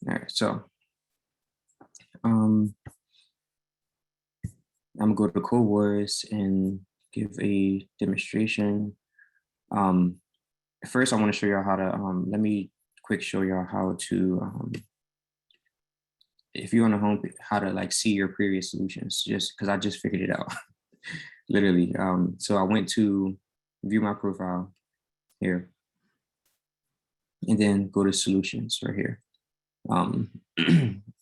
All right, so I'm gonna go to Codewars and give a demonstration. First, I want to show y'all how to. Let me quick show y'all how to. If you're on the home, how to like see your previous solutions. Just because I just figured it out, literally. So I went to view my profile here, and then go to solutions right here.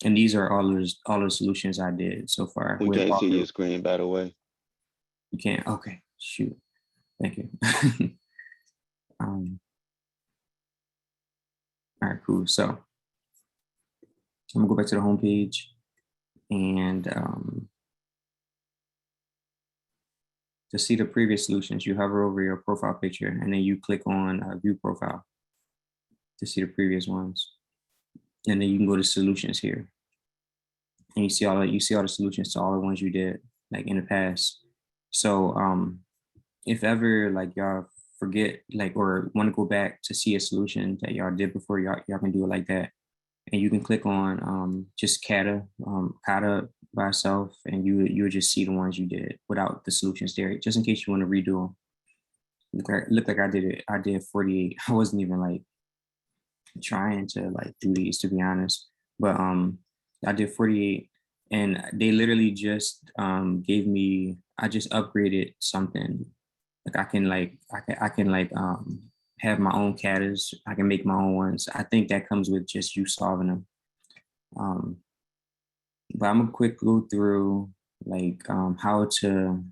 And these are all the solutions I did so far. We can't see your screen, by the way. You can't. Okay, shoot. Thank you. All right, cool. So I'm gonna go back to the home page, and to see the previous solutions, you hover over your profile picture, and then you click on View Profile to see the previous ones, and then you can go to Solutions here, and you see all the solutions to all the ones you did like in the past. So if ever like y'all forget like or want to go back to see a solution that y'all did before, y'all can do it like that. And you can click on just kata by itself, and you would just see the ones you did without the solutions there, just in case you want to redo them. Look like I did it. I did 48. I wasn't even like trying to like do these, to be honest, but I did 48, and they literally just gave me. I just upgraded something. Like I can have my own katas. I can make my own ones. I think that comes with just you solving them. But I'm gonna quick go through like how to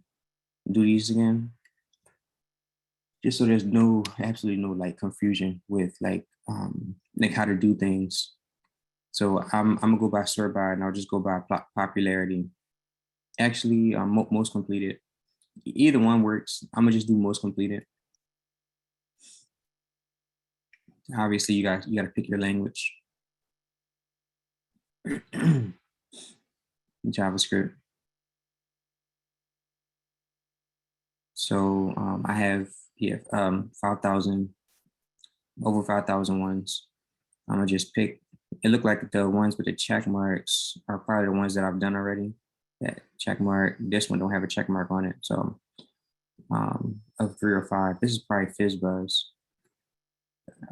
do these again, just so there's absolutely no like confusion with like how to do things. So I'm gonna go by sort by, and I'll just go by popularity. Actually, most completed. Either one works. I'm gonna just do most completed. Obviously, you got to pick your language. JavaScript. So I have 5,000, over 5,000 ones. I'm gonna just pick. It looked like the ones with the check marks are probably the ones that I've done already. That check mark. This one don't have a check mark on it. So of 3 or 5, this is probably FizzBuzz.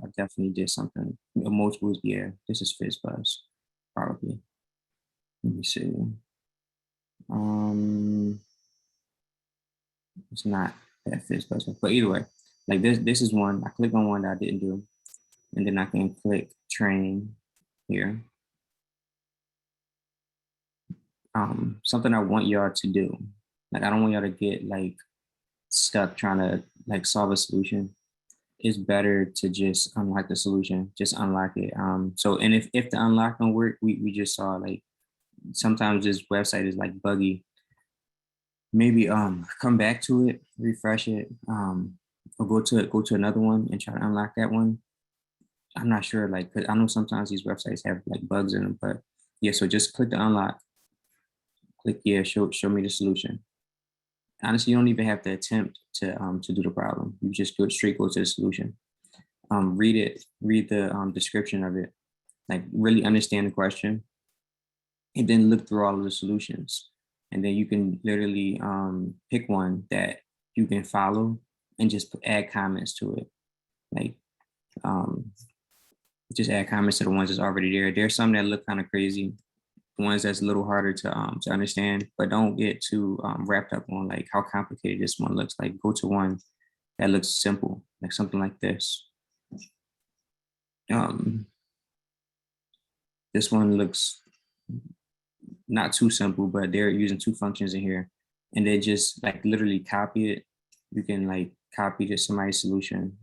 I definitely did something. Multiples, yeah. This is FizzBuzz, probably. Let me see. It's not that FizzBuzz, but either way, like this is one. I click on one that I didn't do, and then I can click train here. Something I want y'all to do. Like I don't want y'all to get like stuck trying to like solve a solution. It's better to just unlock the solution, just unlock it. So and if the unlock don't work, we just saw like sometimes this website is like buggy. Maybe come back to it, refresh it, or go to another one and try to unlock that one. I'm not sure, like, 'cause I know sometimes these websites have like bugs in them, but yeah. So just click the unlock. Click show me the solution. Honestly, you don't even have to attempt to do the problem. You just go to the solution. Read the description of it, like really understand the question, and then look through all of the solutions. And then you can literally pick one that you can follow and just add comments to it. Like just add comments to the ones that's already there. There's some that look kind of crazy, ones that's a little harder to understand, but don't get too wrapped up on like how complicated this one looks. Like go to one that looks simple, like something like this. This one looks not too simple, but they're using 2 functions in here, and they just like literally copy it. You can like copy to somebody's solution.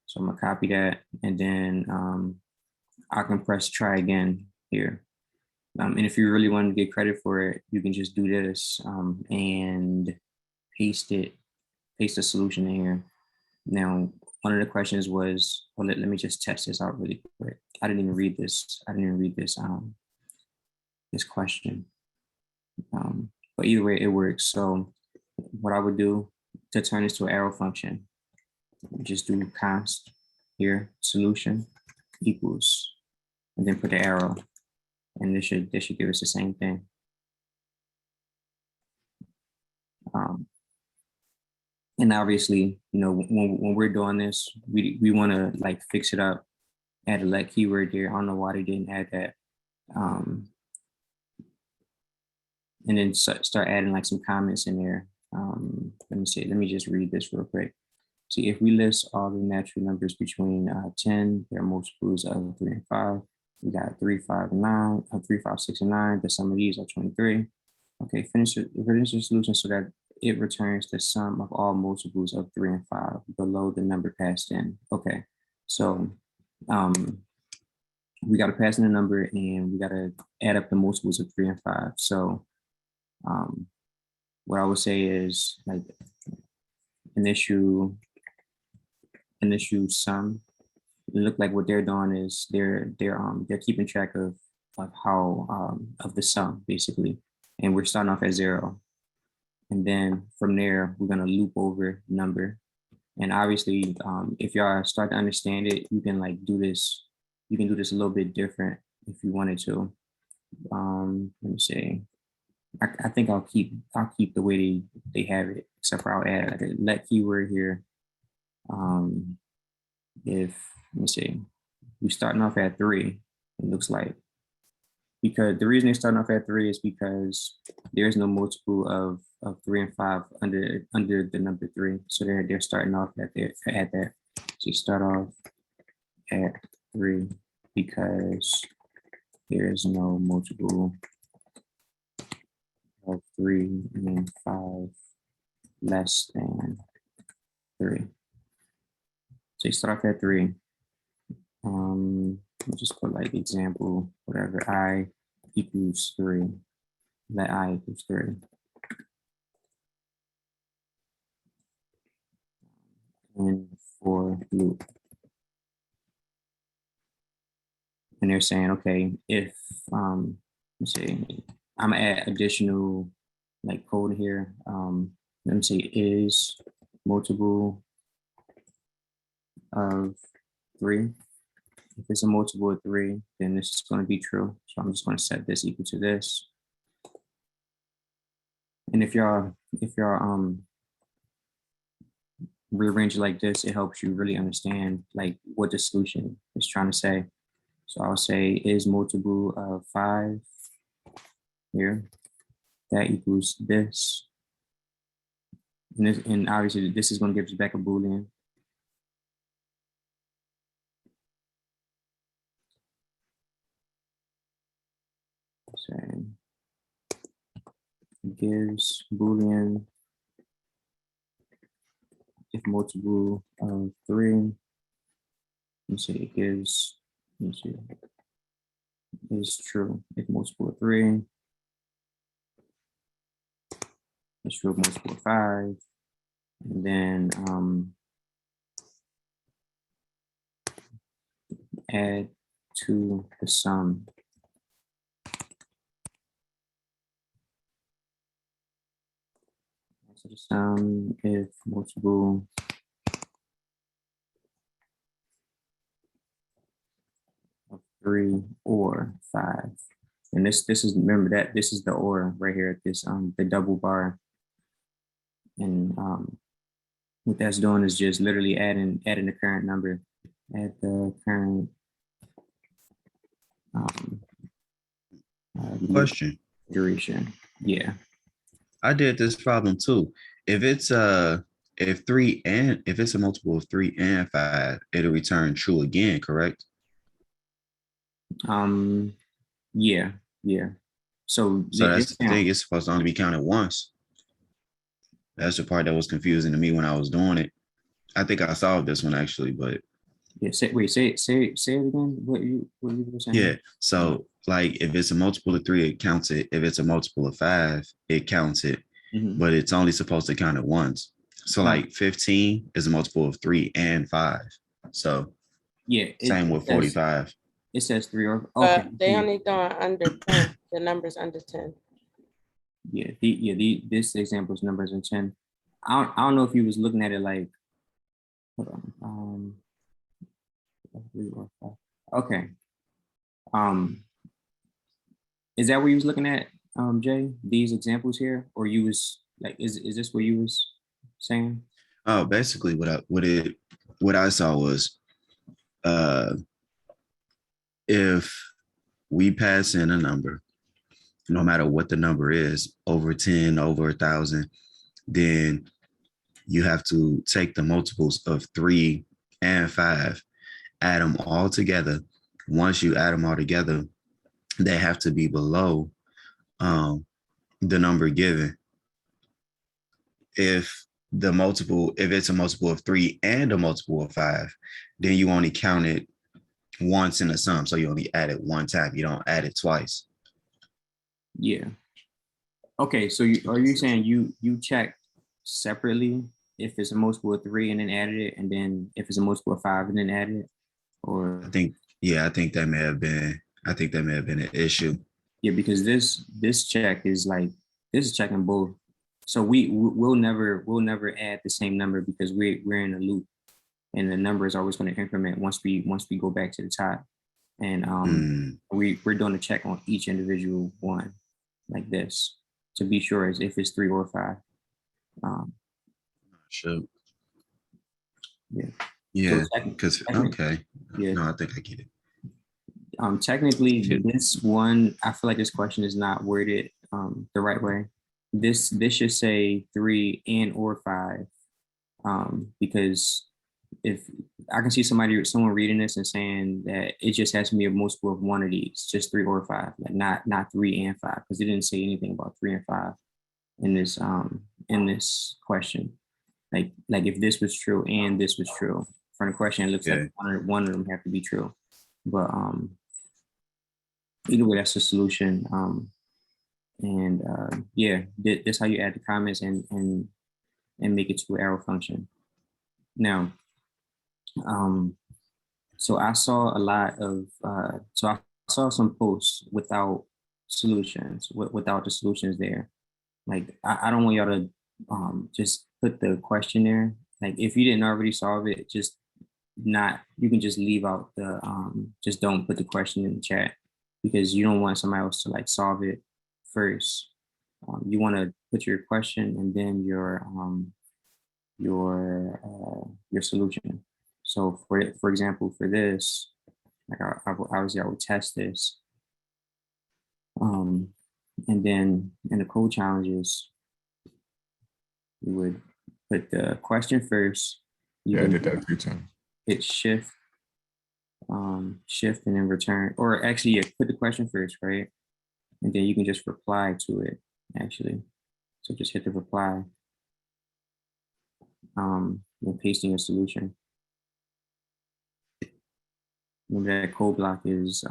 So I'm gonna copy that, and then I can press try again here. And if you really want to get credit for it, you can just do this and paste the solution in here. Now, one of the questions was, well, let me just test this out really quick. I didn't even read this. This question. But either way, it works. So what I would do to turn this to an arrow function, just do const here, solution equals and then put the arrow, and this should give us the same thing. And obviously, you know, when we're doing this, we want to like fix it up, add a let keyword there. I don't know why they didn't add that. And then start adding like some comments in there. Let me see, let me just read this real quick. See, if we list all the natural numbers between 10, their multiples of 3 and 5. We got 3, 5, and 9, 3, 5, 6, and 9. The sum of these are 23. Okay, finish the solution so that it returns the sum of all multiples of 3 and 5 below the number passed in. Okay, so we got to pass in a number and we got to add up the multiples of 3 and 5. So what I would say is like initial sum. It look like what they're doing is they're keeping track of how of the sum basically, and we're starting off at 0, and then from there we're gonna loop over number. And obviously, if y'all start to understand it, you can like do this. You can do this a little bit different if you wanted to. Let me see. I think I'll keep the way they have it, except for I'll add like a let keyword here. If let me see, we're starting off at 3. It looks like, because the reason they're starting off at 3 is because there's no multiple of 3 and 5 under the number 3. So they're starting off at that. So you start off at 3 because there is no multiple of 3 and 5 less than 3. So you start off at 3. We'll just put like example, whatever, I equals 3. Let I equals 3. And for loop. And they're saying, okay, if let's see, I'm gonna add additional like code here. Let me say is multiple of 3. If it's a multiple of 3, then this is going to be true. So I'm just going to set this equal to this. And if y'all rearrange it like this, it helps you really understand like what the solution is trying to say. So I'll say is multiple of 5 here. That equals this. And obviously this is going to give us back a Boolean. So it gives Boolean if multiple of 3. Let me see, it gives, let me see, is true if multiple of 3. It's true if multiple of 5. And then add to the sum. So the sum if multiple of 3 or 5. And this is, remember that this is the or right here, this the double bar. And what that's doing is just literally adding the current number, add the current Question. duration. Yeah. I did this problem too. If it's if it's a multiple of 3 and 5, it'll return true again, correct? Yeah. So that's the thing, it's supposed to only be counted once. That's the part that was confusing to me when I was doing it. I think I solved this one actually, but yeah, say it again. What you were saying? Yeah. So like if it's a multiple of 3, it counts it. If it's a multiple of 5, it counts it. Mm-hmm. But it's only supposed to count it once. So like 15 is a multiple of 3 and 5. So yeah, same with 45. It says 3 or okay. They only doing under 10. The numbers under 10. Yeah, this example is numbers in 10. I don't know if he was looking at it like, hold on, 3 or 5. Okay. Is that what you was looking at, Jay? These examples here, or you was like, is this what you was saying? Oh, basically what I saw was uh if we pass in a number, no matter what the number is, over 10, over 1,000, then you have to take the multiples of 3 and 5, add them all together. Once you add them all together, they have to be below the number given. If it's a multiple of 3 and a multiple of 5, then you only count it once in the sum. So you only add it one time. You don't add it twice. Yeah. Okay, so are you saying you check separately if it's a multiple of 3 and then added it, and then if it's a multiple of 5 and then added it? Or I think that may have been an issue. yeah, because this check is like, this is checking both. So we'll never add the same number because we're in a loop, and the number is always going to increment once we go back to the top. And we're doing a check on each individual one like this to be sure as if it's 3 or 5. Sure. Yeah. Yeah, So because okay. Yeah. No, I think I get it. Technically, this one, I feel like this question is not worded the right way. This should say 3 and or 5, because if I can see someone reading this and saying that it just has to be a multiple of one of these, just 3 or 5, like not 3 and 5, because it didn't say anything about 3 and 5 in this question. Like if this was true and this was true, from the question, it looks like one of them have to be true. But either way, that's the solution. Yeah, that's how you add the comments and make it to an arrow function. Now, so I saw a lot of so I saw some posts without solutions, without the solutions there. Like I don't want y'all to just put the question there. Like if you didn't already solve it, you can just leave out the just don't put the question in the chat, because you don't want somebody else to like solve it first. You want to put your question and then your solution. So for example, for this, like obviously I would test this, and then in the code challenges, you would put the question first. Yeah, I did that a few times. Hit shift, shift and then return, or actually yeah, put the question first, right? And then you can just reply to it actually. So just hit the reply, and pasting your solution. Remember that code block is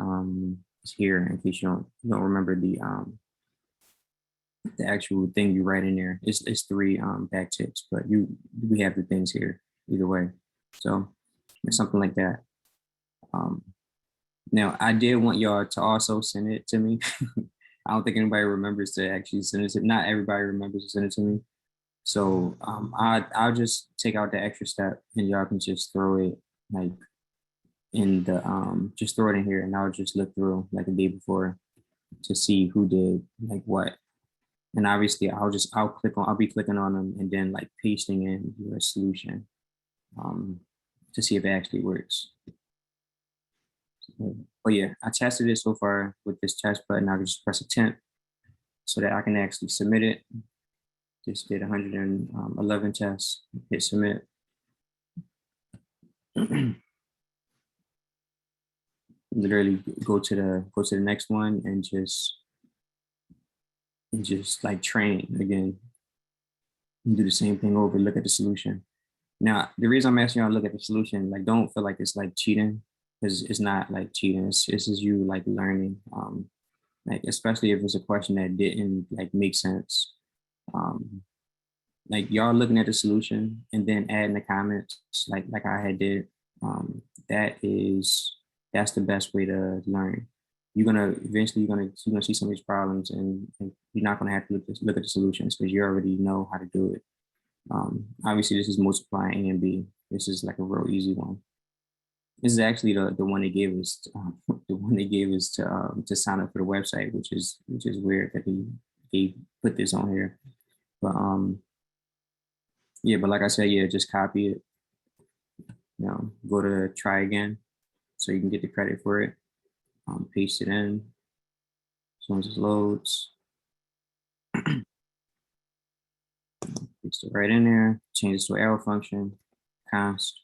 here in case you don't remember the actual thing you write in there. It's 3 backticks, but we have the things here either way. So it's something like that. Now I did want y'all to also send it to me. I don't think anybody remembers to actually send it to. Not everybody remembers to send it to me. So I'll just take out the extra step, and y'all can just throw it like in the just throw it in here, and I'll just look through like the day before to see who did like what. And obviously I'll be clicking on them and then like pasting in your solution to see if it actually works. But yeah, I tested it so far with this test button. I'll just press attempt so that I can actually submit it. Just did 111 tests, hit submit. Literally go to the next one and just like train again. And do the same thing over, look at the solution. Now, the reason I'm asking y'all to look at the solution, like don't feel like it's like cheating, because it's not like cheating. It's just you like learning. Like especially if it's a question that didn't like make sense. Like y'all looking at the solution and then adding the comments like I had did. That's the best way to learn. You're gonna see some of these problems, and you're not gonna have to look at the solutions because you already know how to do it. Obviously, this is multiplying A and B. This is like a real easy one. This is actually the one they gave us, the one they gave us to sign up for the website, which is weird that they put this on here. But yeah, but like I said, yeah, just copy it. You know, go to try again, so you can get the credit for it. Paste it in. As soon as it loads, paste it right in there. Change this to an arrow function. Const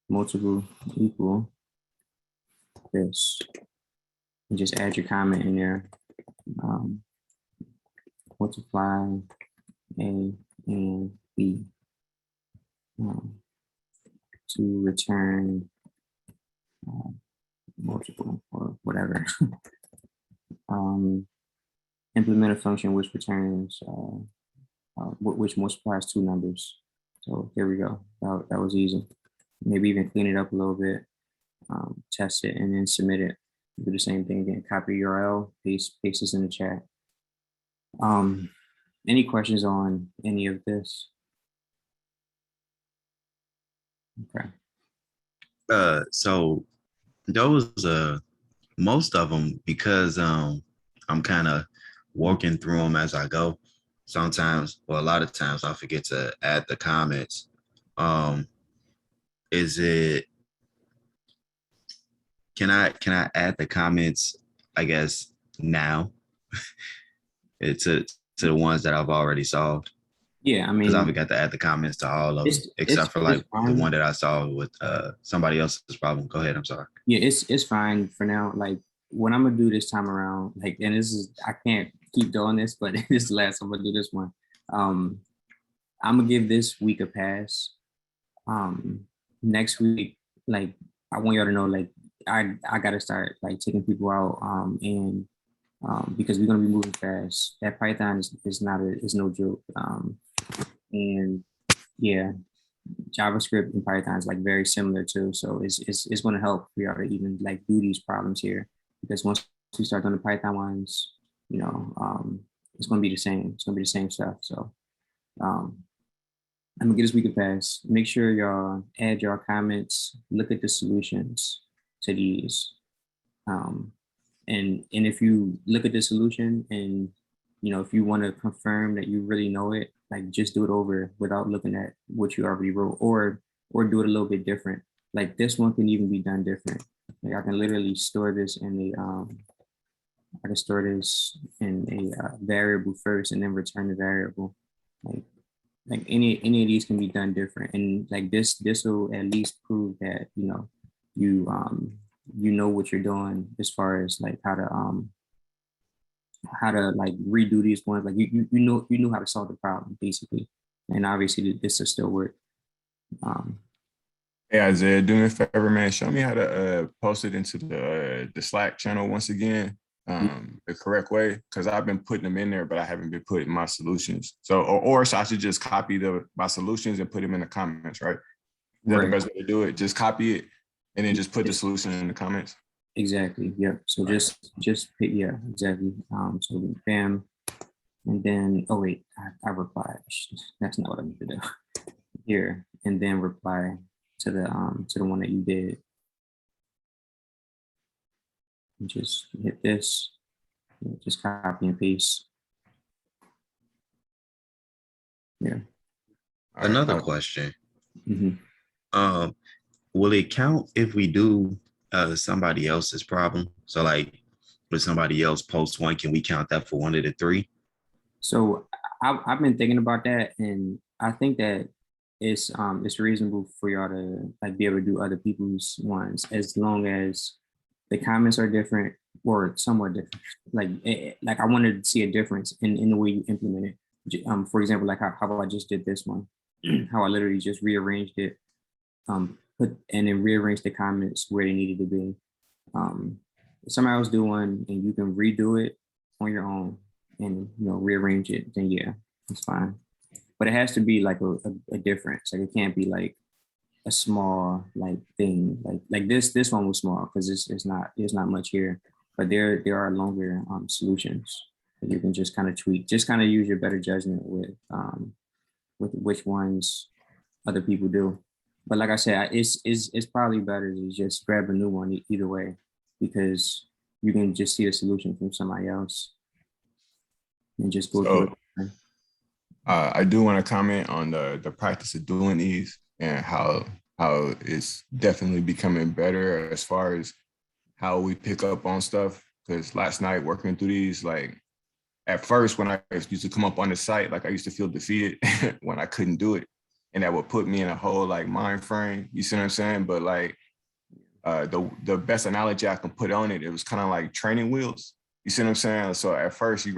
multiple equal this, and just add your comment in there. Multiply A and B to return multiple or whatever. Implement a function which returns which multiplies two numbers. So here we go. That was easy. Maybe even clean it up a little bit, test it, and then submit it. Do the same thing again. Copy URL, paste this in the chat. Any questions on any of this? Okay. So those most of them, because I'm kind of working through them as I go. Sometimes, well, a lot of times I forget to add the comments. Is it, can I add the comments, I guess, now? It's to the ones that I've already solved? Yeah, I Because I mean, forgot to add the comments to all of them, it's except for like it's the fine. one that I saw with somebody else's problem. Go ahead, I'm sorry. Yeah, it's fine for now. Like what I'm gonna do this time around, like, and this is, I can't keep doing this, but this is the last I'm gonna do this one. I'm gonna give this week a pass. Next week, like, I want y'all to know, like, I gotta start like taking people out, and because we're gonna be moving fast. That Python is not is no joke. And yeah, JavaScript and Python is like very similar too. So it's going to help for y'all to even like do these problems here, because once we start doing the Python ones, you know, it's going to be the same. It's going to be the same stuff. So I'm gonna get this week a pass. Make sure y'all add your comments, look at the solutions to these. And if you look at the solution and, you know, if you want to confirm that you really know it, like just do it over without looking at what you already wrote, or do it a little bit different. Like this one can even be done different. Like I can literally store this in a I can store this in a variable first and then return the variable. Like any of these can be done different, and like this will at least prove that, you know, you know what you're doing as far as like how to like redo these ones. Like you know how to solve the problem basically, and obviously this will still work. Hey Isaiah, do me a favor, man. Show me how to post it into the Slack channel once again, the correct way, because I've been putting them in there, but I haven't been putting my solutions. So, or so I should just copy my solutions and put them in the comments, right? Is that the best way to do it? Just copy it and then just put the solution in the comments. Exactly. Yep. So just pick, yeah, exactly. So bam, and then, oh wait, I replied. That's not what I need to do. Here, and then reply to the one that you did. And just hit this, just copy and paste. Yeah. Another question. Mm-hmm. Will it count if we do somebody else's problem? So like, if somebody else posts one, can we count that for one of the three? So I've been thinking about that, and I think that it's reasonable for y'all to like be able to do other people's ones, as long as the comments are different or somewhat different. Like I wanted to see a difference in the way you implement it. For example, like how I just did this one, how I literally just rearranged it, and then rearrange the comments where they needed to be. If somebody else do one and you can redo it on your own and, you know, rearrange it, then yeah, it's fine. But it has to be like a difference. Like it can't be like a small like thing. Like this one was small because there's not much here. But there are longer solutions that you can just kind of tweak. Just kind of use your better judgment with which ones other people do. But like I said, it's probably better to just grab a new one either way, because you can just see a solution from somebody else and just go through it. I do want to comment on the practice of doing these and how it's definitely becoming better as far as how we pick up on stuff. Because last night working through these, like at first when I used to come up on the site, like I used to feel defeated when I couldn't do it, and that would put me in a whole like mind frame. You see what I'm saying? But like the best analogy I can put on it, it was kind of like training wheels. You see what I'm saying? So at first you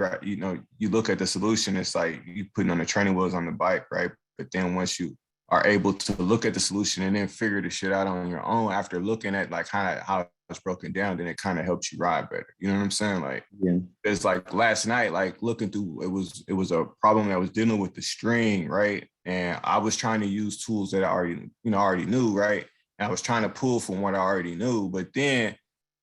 look at the solution, it's like you putting on the training wheels on the bike, right? But then once you are able to look at the solution and then figure the shit out on your own after looking at like how it's broken down, then it kind of helps you ride better. You know what I'm saying? Like, Yeah. it's like last night, like looking through, it was a problem that was dealing with the string, right? And I was trying to use tools that I already knew, right? And I was trying to pull from what I already knew, but then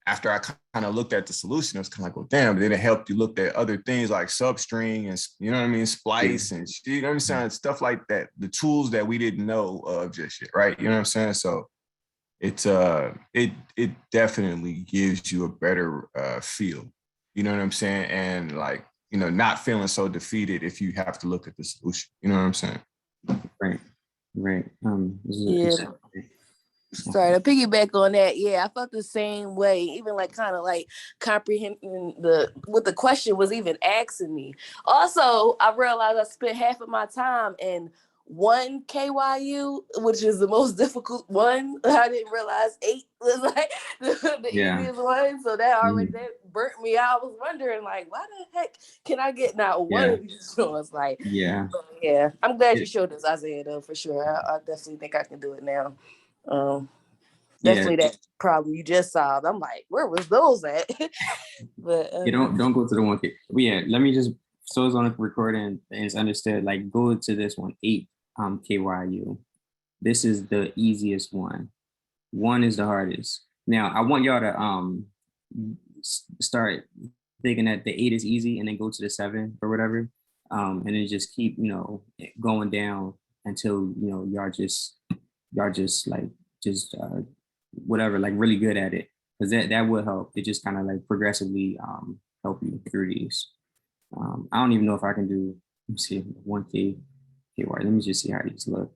after I kind of looked at the solution, it was kind of like, well, damn, then it helped you look at other things like substring and, you know what I mean, splice and, you know what I'm saying, stuff like that, the tools that we didn't know of just yet, right? You know what I'm saying? So it's it definitely gives you a better feel, you know what I'm saying? And like, you know, not feeling so defeated if you have to look at the solution, you know what I'm saying? Right. Yeah. Sorry to piggyback on that. Yeah, I felt the same way. Even like kind of like comprehending what the question was even asking me. Also, I realized I spent half of my time in one KYU, which is the most difficult one. I didn't realize 8 was like the easiest one. So that already that burnt me out. I was wondering like, why the heck can I get not one of these ones? Like, yeah, I'm glad you showed this, Isaiah, though, for sure. I definitely think I can do it now. Definitely that problem you just solved. I'm like, where was those at? But don't go to the one. But yeah, let me just, so it's on the recording and it's understood. Like, go to this one, 8 KYU. This is the easiest one. 1 is the hardest. Now I want y'all to start thinking that the 8 is easy and then go to the 7 or whatever, and then just keep going down until y'all just like whatever, like really good at it, because that will help. It just kind of like progressively help you through these. I don't even know if I can do, let me see, 1K. Let me just see how these look.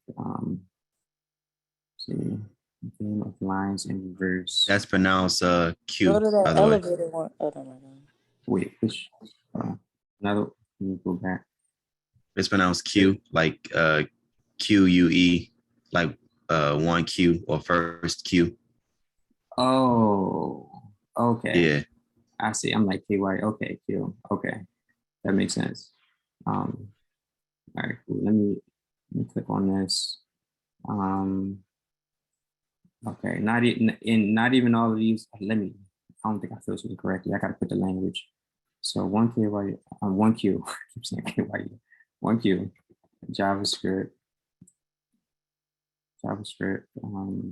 See, game of lines in reverse. That's pronounced Q. go to that by the way. elevator one. Oh no. Wait, which another? Let me go back. It's pronounced Q, like QUE, like 1Q or first Q. Oh, okay. Yeah. I see. I'm like KY. Okay, Q. Okay, that makes sense. All right, cool. Let me click on this. Okay, not even all of these. I don't think I filtered it correctly. I gotta put the language. So 1KY, 1Q. I keep saying KY. 1Q. JavaScript.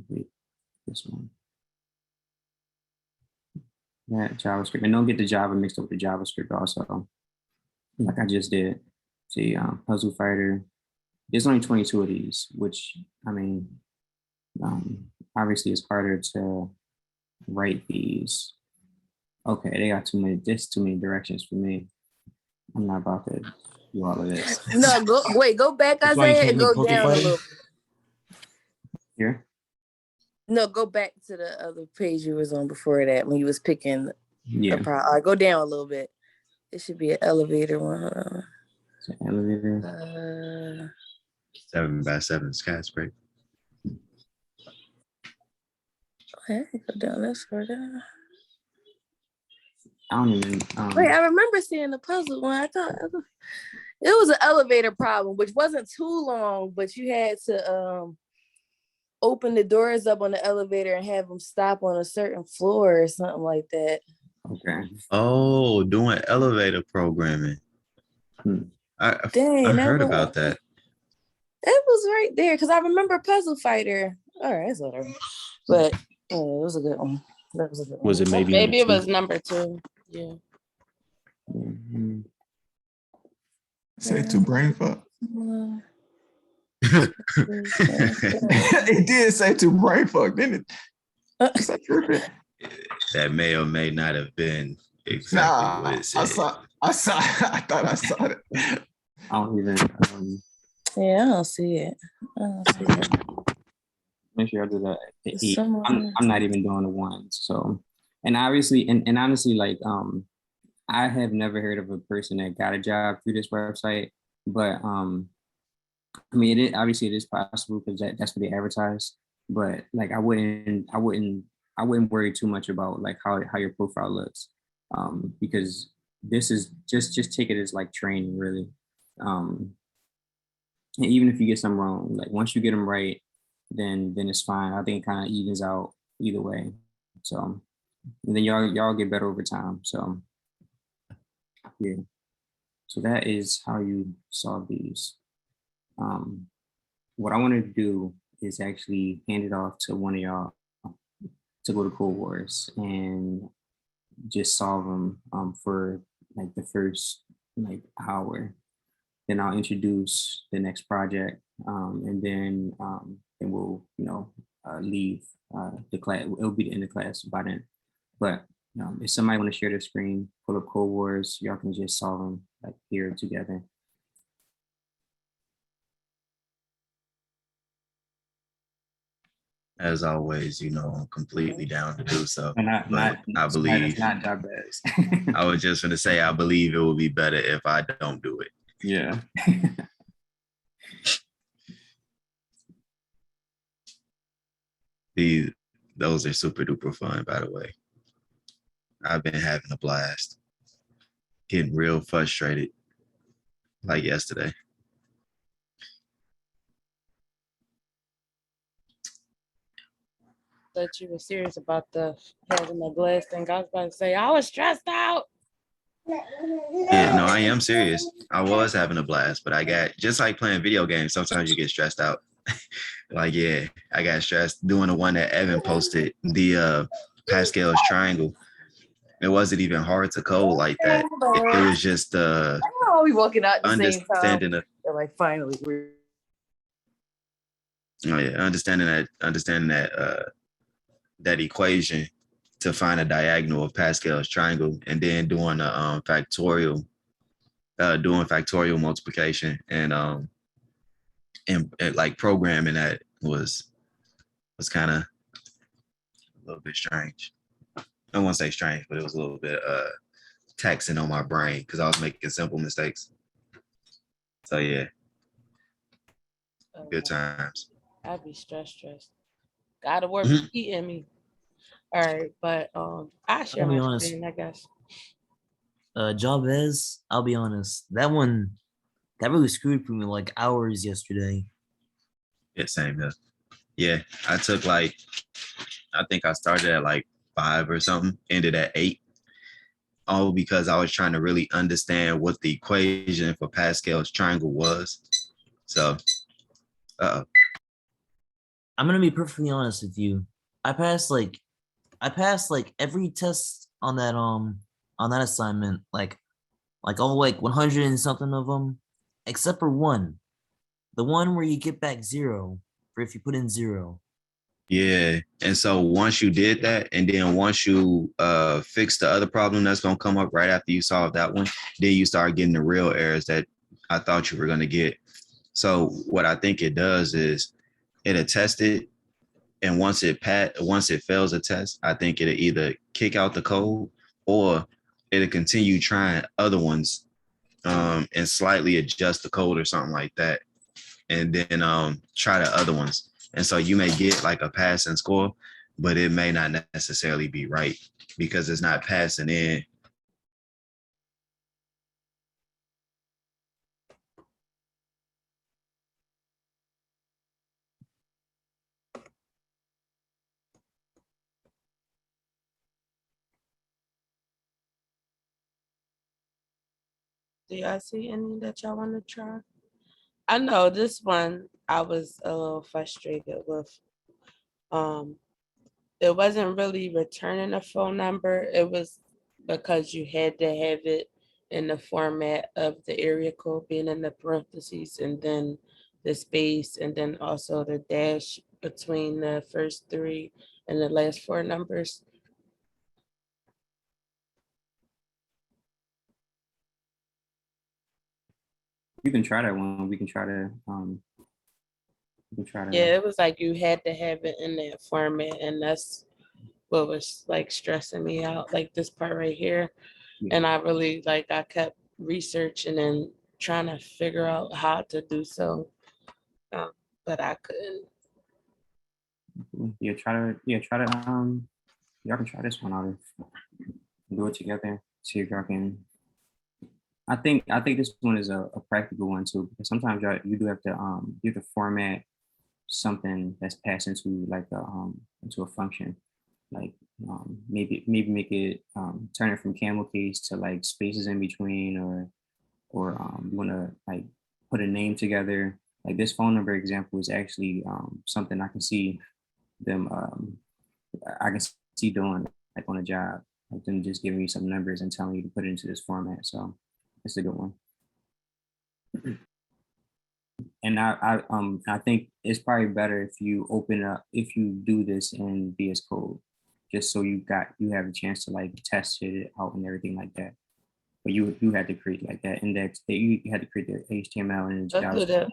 Wait, this one. Yeah, JavaScript. And don't get the Java mixed up with the JavaScript also, like I just did. See, Puzzle Fighter. There's only 22 of these, which, I mean, obviously it's harder to write these. Okay, they got too many directions for me. I'm not about to do all of this. No, go back, Isaiah, and go down a little. Here? No, go back to the other page you was on before that when you was picking. Yeah. All right, go down a little bit. It should be an elevator one. Hold on. It's an elevator. 7x7 skyscraper. Okay, go down this further. I don't even. Wait, I remember seeing the puzzle one. I thought it was an elevator problem, which wasn't too long, but you had to open the doors up on the elevator and have them stop on a certain floor or something like that. Okay. Oh, doing elevator programming. I heard about that. It was right there because I remember Puzzle Fighter. All right, that's whatever. But it was a good one. That was a good one. Was it maybe Maybe it was number 2. Yeah. Mm-hmm. Say to brain fuck. It did say to brain fuck, didn't it? Is that tripping? That may or may not have been exactly what Nah, it said. I thought I saw it. I don't even Yeah, I don't see it. I don't see it. make sure I do that. It's E. somewhere. I'm not even doing the ones. So, and obviously, and honestly, like I have never heard of a person that got a job through this website, but I mean, obviously it is possible because that's what they advertise. But like, I wouldn't worry too much about like how your profile looks, because this is just take it as like training, really. And even if you get some wrong, like once you get them right, then it's fine. I think it kind of evens out either way. So, and then y'all get better over time. So, yeah. So that is how you solve these. What I want to do is actually hand it off to one of y'all to go to Codewars and just solve them for like the first like hour. Then I'll introduce the next project, and then we'll leave the class. It'll be the end of class by then. But if somebody want to share their screen, pull up Codewars, y'all can just solve them like here together. As always, I'm completely down to do so. And But I believe not job best. I was just going to say I believe it will be better if I don't do it. Yeah. Those are super duper fun, by the way. I've been having a blast. Getting real frustrated like yesterday. That you were serious about the having the glass thing. I was about to say I was stressed out. Yeah, no, I am serious. I was having a blast, but I got just like playing video games. Sometimes you get stressed out. Like, yeah, I got stressed doing the one that Evan posted, the Pascal's triangle. It wasn't even hard to code like that. It was just Oh, we walking out at the same time. understanding of, They're like, finally, we're understanding that equation to find a diagonal of Pascal's triangle, and then doing a factorial multiplication, and like programming that was kind of a little bit strange. I won't say strange, but it was a little bit taxing on my brain because I was making simple mistakes. So yeah, good times. I'd be stressed. Gotta work eating me. All right, but I share I'll be my honest. screen, I guess. Jabez, I'll be honest. That really screwed me like hours yesterday. Yeah, same here. Yeah, I took I think I started at like 5 or something, ended at 8. All because I was trying to really understand what the equation for Pascal's triangle was. So, I'm gonna be perfectly honest with you. I passed like every test on that assignment, like all like 100 and something of them, except for one. The one where you get back 0 for if you put in 0. yeah. And so once you did that, and then once you fix the other problem that's going to come up right after you solve that one, then you start getting the real errors that I thought you were going to get. So what I think it does is it'll test it. And once it fails a test, I think it'll either kick out the code or it'll continue trying other ones and slightly adjust the code or something like that. And then try the other ones. And so you may get like a passing score, but it may not necessarily be right because it's not passing in. Do y'all see any that y'all want to try? I know this one I was a little frustrated with. It wasn't really returning a phone number. It was because you had to have it in the format of the area code being in the parentheses and then the space, and then also the dash between the first three and the last four numbers. You can try that one. We can try to Yeah, it was like you had to have it in that format, and that's what was like stressing me out, like this part right here. Yeah. And I really I kept researching and trying to figure out how to do so, but I couldn't. try to y'all can try this one out and do it together. See if y'all can. I think this one is a practical one too, because sometimes you do have to format something that's passed into like into a function, like maybe make it turn it from camel case to like spaces in between, or you want to like put a name together. Like this phone number example is actually something I can see them I can see doing like on a job, like them just giving you some numbers and telling you to put it into this format. So it's a good one. And I think it's probably better if you if you do this in VS Code, just so you have a chance to like test it out and everything like that. But you had to create like that index that you had to create the HTML and JavaScript.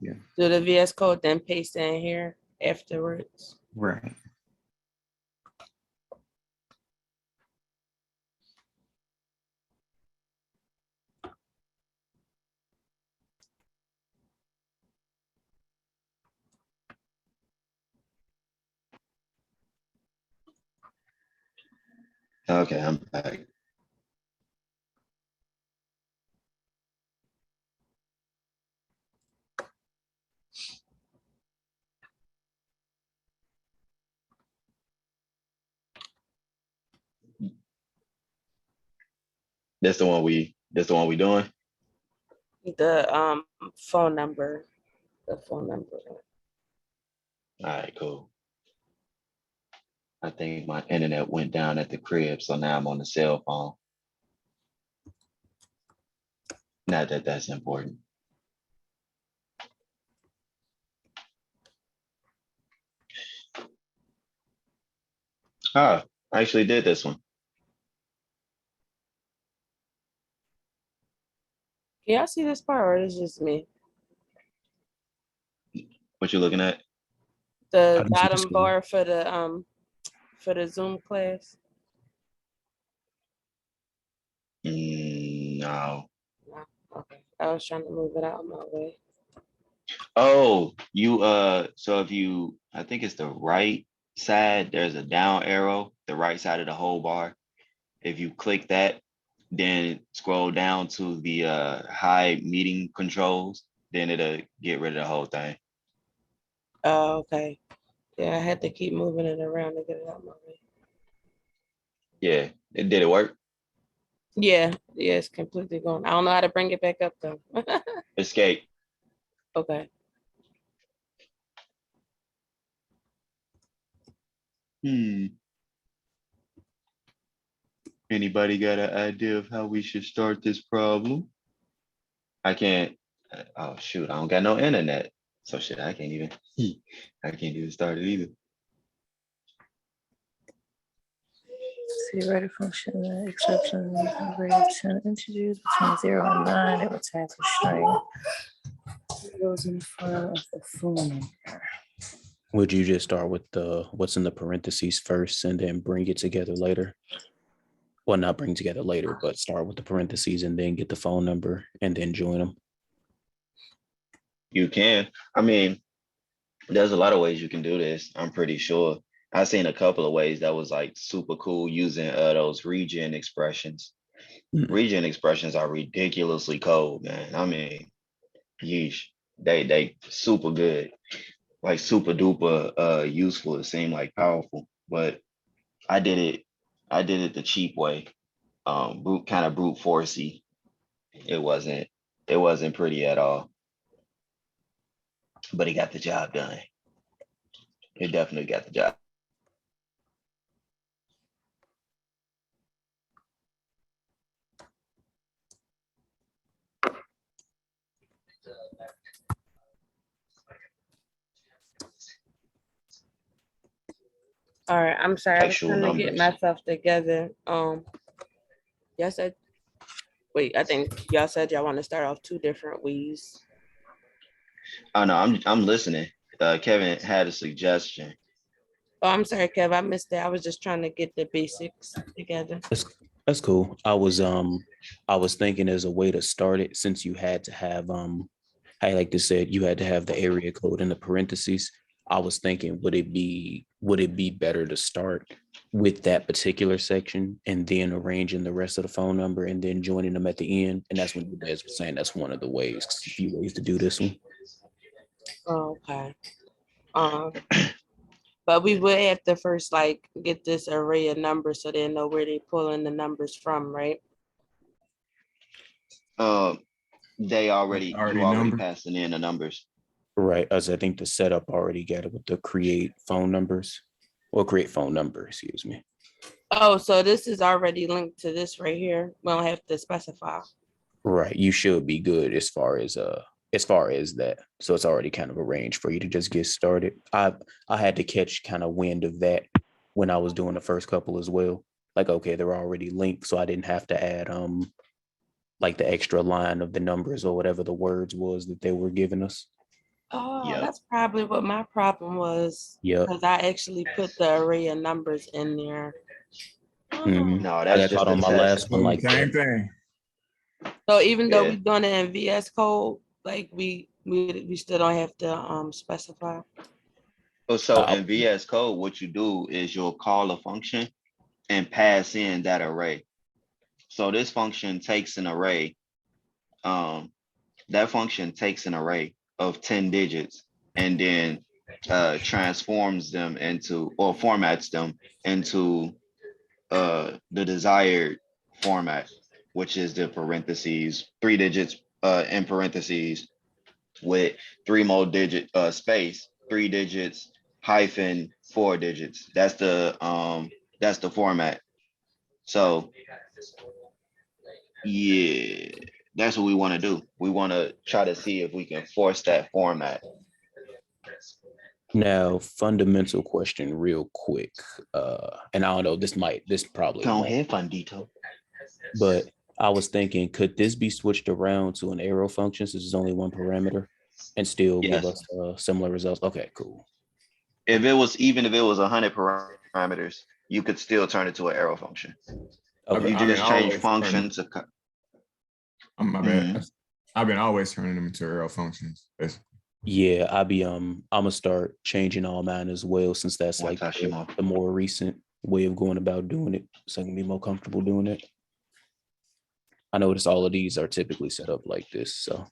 Yeah. Do the VS Code, then paste it in here afterwards. Right. Okay, I'm back. That's the one we doing? The phone number. The phone number. All right, cool. I think my internet went down at the crib, so now I'm on the cell phone. Not that that's important. Ah, I actually did this one. Can y'all see this part, or is it just me? What you looking at? The I don't see the bottom screen. bar for the Zoom class. No. No. Okay. I was trying to move it out of my way. Oh, you so if you, I think it's the right side, there's a down arrow, the right side of the whole bar. If you click that, then scroll down to the hide meeting controls, then it'll get rid of the whole thing. Oh, okay. Yeah, I had to keep moving it around to get it out of my way. Yeah, did it work? Yeah, it's completely gone. I don't know how to bring it back up though. Escape. Okay. Anybody got an idea of how we should start this problem? I can't, oh shoot, I don't got no internet. So shit, I can't even start it either. See write a function exception grades 10 integers between 0 and 9. It returns a string. It goes in the form of the full number. Would you just start with the what's in the parentheses first and then bring it together later? Well, not bring together later, but start with the parentheses and then get the phone number and then join them. You can. I mean, there's a lot of ways you can do this. I'm pretty sure. I've seen a couple of ways that was like super cool using those regen expressions. Regen expressions are ridiculously cold, man. I mean, yeesh, they super good, like super duper useful. It seemed like powerful, but I did it the cheap way, brute forcey. It wasn't pretty at all, but it got the job done. It definitely got the job. All right, I'm sorry. I was Actual trying to get numbers. myself together. Y'all said, wait, I think y'all said y'all want to start off two different ways. Oh no, I'm listening. Kevin had a suggestion. Oh, I'm sorry, Kev. I missed that. I was just trying to get the basics together. That's cool. I was thinking as a way to start it, since you had to have I like to said you had to have the area code in the parentheses. I was thinking, would it be better to start with that particular section and then arranging the rest of the phone number and then joining them at the end? And that's when you guys were saying that's one of the ways, a few ways to do this one. Oh, okay. But we would have to first like get this array of numbers so they know where they pulling the numbers from, right? They already you already numbered? passing in the numbers. Right, as I think the setup already got it with the create phone numbers or create phone number, excuse me. Oh, so this is already linked to this right here. We don't have to specify. Right, you should be good as far as that. So it's already kind of arranged for you to just get started. I had to catch kind of wind of that when I was doing the first couple as well. Like, okay, they're already linked, so I didn't have to add like the extra line of the numbers or whatever the words was that they were giving us. Oh, Yep. that's probably what my problem was. Yep. Because I actually put the array of numbers in there. Mhm. No, I that's got just caught a on my test. last one like Same that. thing. So even though Yeah. we're doing it in VS Code, like we still don't have to specify. So in VS Code, what you do is you'll call a function and pass in that array. So this function takes an array. That function takes an array of 10 digits and then transforms them into, or formats them into the desired format, which is the parentheses, 3 digits in parentheses with 3 more digit space, 3 digits hyphen 4 digits. That's the format. So yeah, that's what we want to do. We want to try to see if we can force that format. Now, fundamental question real quick. And I don't know, this probably Go won't, ahead, Fundito. but I was thinking, could this be switched around to an arrow function since it's only one parameter and still give Yes. us similar results? Okay, cool. If it was 100 parameters, you could still turn it to an arrow function. Okay. You just change function to. My bad. I've been always turning them into arrow functions. Yeah, I'm gonna start changing all mine as well, since that's like the more recent way of going about doing it, so I can be more comfortable doing it. I notice all of these are typically set up like this, so.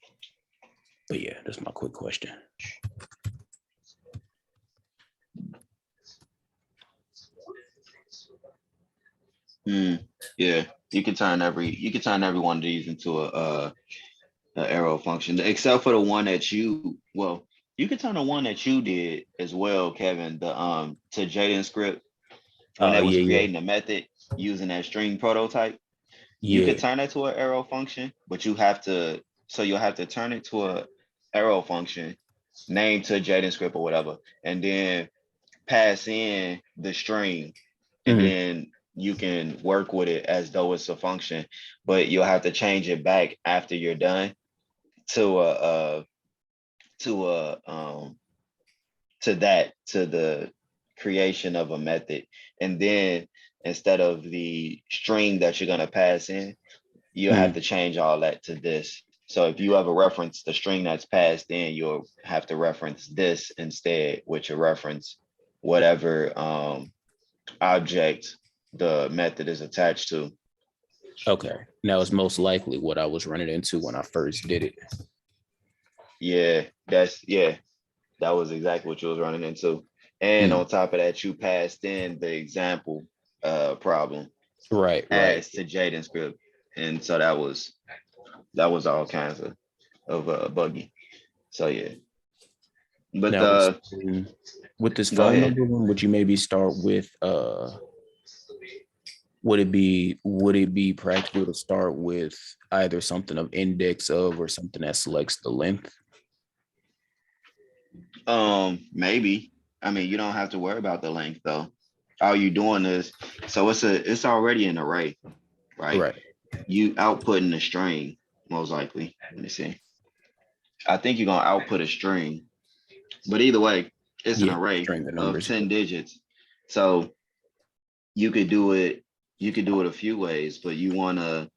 But yeah, that's my quick question. Yeah, you can turn every one of these into a arrow function, except for the one that you can turn the one that you did as well, Kevin, the to Jaden script when they was creating a method using that string prototype. You could turn that to an arrow function, but you'll have to turn it to a arrow function named to Jaden script or whatever, and then pass in the string, and then you can work with it as though it's a function, but you'll have to change it back after you're done to the creation of a method. And then instead of the string that you're going to pass in, you'll have to change all that to this. So if you ever reference the string that's passed in, you'll have to reference this instead, which will reference whatever object the method is attached to. Okay. Now it's most likely what I was running into when I first did it. Yeah, that was exactly what you was running into. And on top of that, you passed in the example problem. Right. As to Jaden script. And so that was all kinds of buggy. So yeah. But now, with this phone number one, would you maybe start with would it be practical to start with either something of index of or something that selects the length? Maybe. I mean, you don't have to worry about the length though. all you doing is, so it's already an array, right? Right. You outputting a string, most likely. Let me see. I think you're gonna output a string, but either way, it's an Yeah. array String the of numbers. 10 digits. So you could do it, a few ways, but you wanna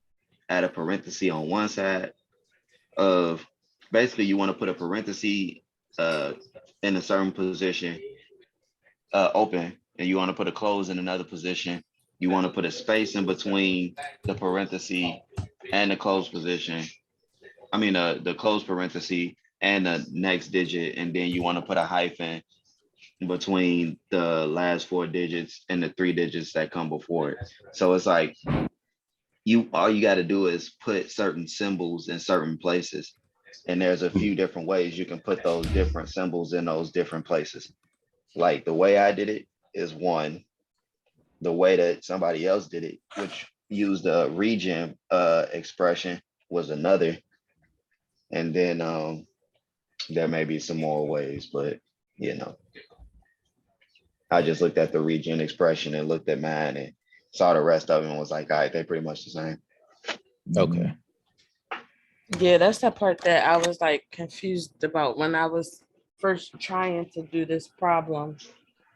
add a parenthesis on one side of, basically you want to put a parenthesis uh in a certain position open, and you want to put a close in another position. You want to put a space in between the parenthesis and the closed position. I mean, the closed parenthesis and the next digit, and then you want to put a hyphen between the last 4 digits and the 3 digits that come before it. So it's like all you got to do is put certain symbols in certain places. And there's a few different ways you can put those different symbols in those different places. Like the way I did it is one. The way that somebody else did it, which used a region expression, was another. And then there may be some more ways, but I just looked at the region expression and looked at mine and saw the rest of them and was like, all right, they're pretty much the same. Okay. Yeah, that's the part that I was like confused about when I was first trying to do this problem.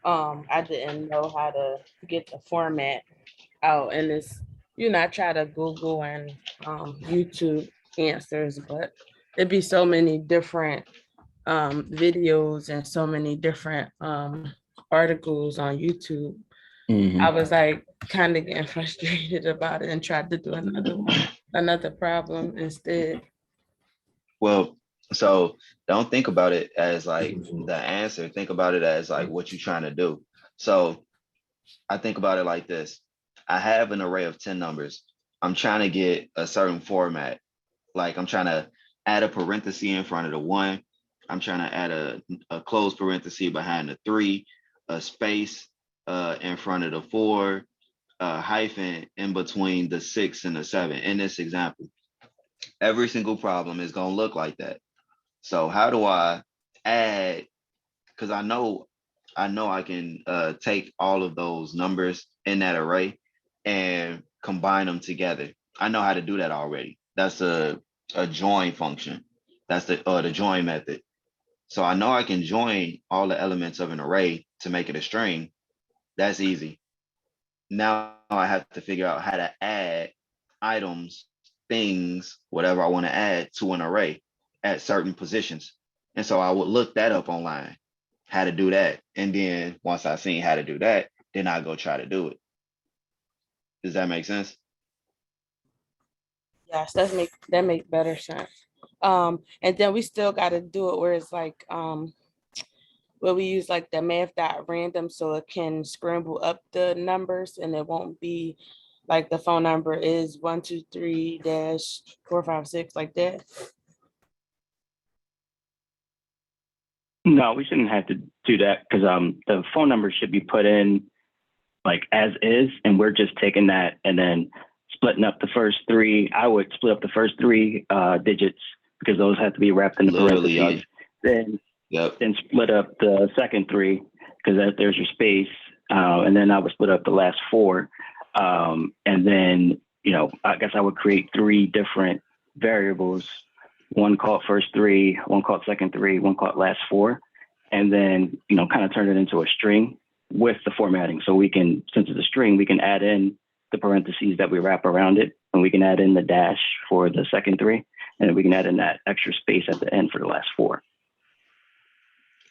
I didn't know how to get the format out, and I try to Google and YouTube answers, but it'd be so many different videos and so many different articles on YouTube. Mhm. I was like kind of getting frustrated about it and tried to do another problem instead. Well, so don't think about it as like the answer. Think about it as like what you're trying to do. So I think about it like this. I have an array of 10 numbers. I'm trying to get a certain format. Like I'm trying to add a parenthesis in front of the 1. I'm trying to add a closed parenthesis behind the 3, a space in front of the 4, a hyphen in between the 6 and the 7. In this example, every single problem is going to look like that. So how do I add? Because I know I can take all of those numbers in that array and combine them together. I know how to do that already. That's a join function. That's the join method. So I know I can join all the elements of an array to make it a string. That's easy. Now I have to figure out how to add items, things, whatever I want to add to an array at certain positions. And so I would look that up online, how to do that. And then once I seen how to do that, then I go try to do it. Does that make sense? Yes, that make better sense. And then we still got to do it where it's like where we use like the math.random so it can scramble up the numbers and it won't be like the phone number is 123-456 like that. No, we shouldn't have to do that because the phone number should be put in like as is, and we're just taking that and then splitting up the first 3. I would split up the first 3 digits because those have to be wrapped in the parentheses. Then split up the second 3 because there's your space, and then I would split up the last 4, and then I guess I would create 3 different variables. One called first 3, one called second 3, one called last 4, and then kind of turn it into a string with the formatting. So we can, since it's a string, we can add in the parentheses that we wrap around it, and we can add in the dash for the second 3, and then we can add in that extra space at the end for the last 4.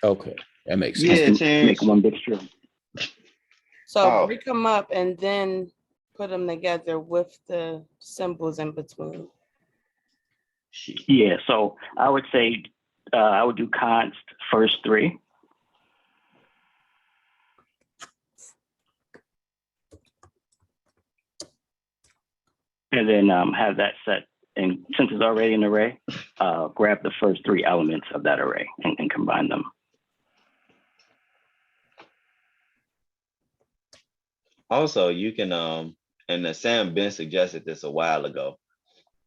Okay, that makes sense. Yeah, make one big string. So break them up and then put them together with the symbols in between. Yeah, so I would say I would do const first 3. And then have that set, and since it's already an array, grab the first 3 elements of that array and combine them. Also, you can and Sam Ben suggested this a while ago,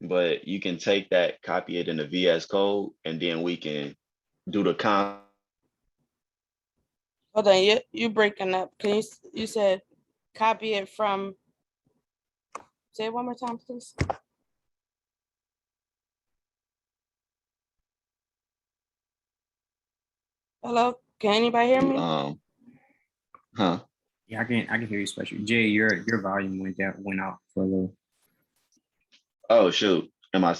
but you can take that, copy it in the VS Code, and then we can do the Hold on, you breaking up. You said copy it from, say it one more time, please. Hello, can anybody hear me? Huh? Yeah, I can hear you, special. Jay, your volume went out for a little. Oh shoot. Am I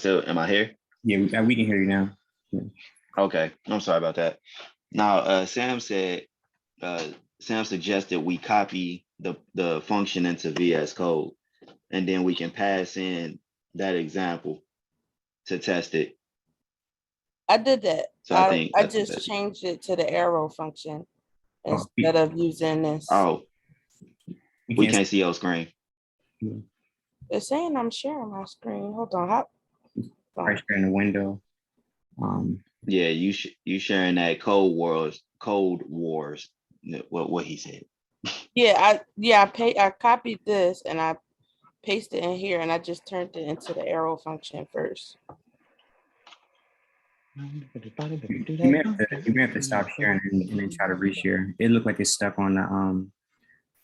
here? Yeah, we can hear you now. Yeah. Okay. I'm sorry about that. Now, Sam suggested we copy the function into VS Code, and then we can pass in that example to test it. I did that. So I think I just changed it to the arrow function instead of using this. Oh, we can't see your screen. It's saying I'm sharing my screen. Hold on. Right sharing the window. Yeah, you sharing that Code Wars. What he said. Yeah, I copied this and I pasted it in here, and I just turned it into the arrow function first. You may have to stop sharing and then try to reshare. It looked like it's stuck on the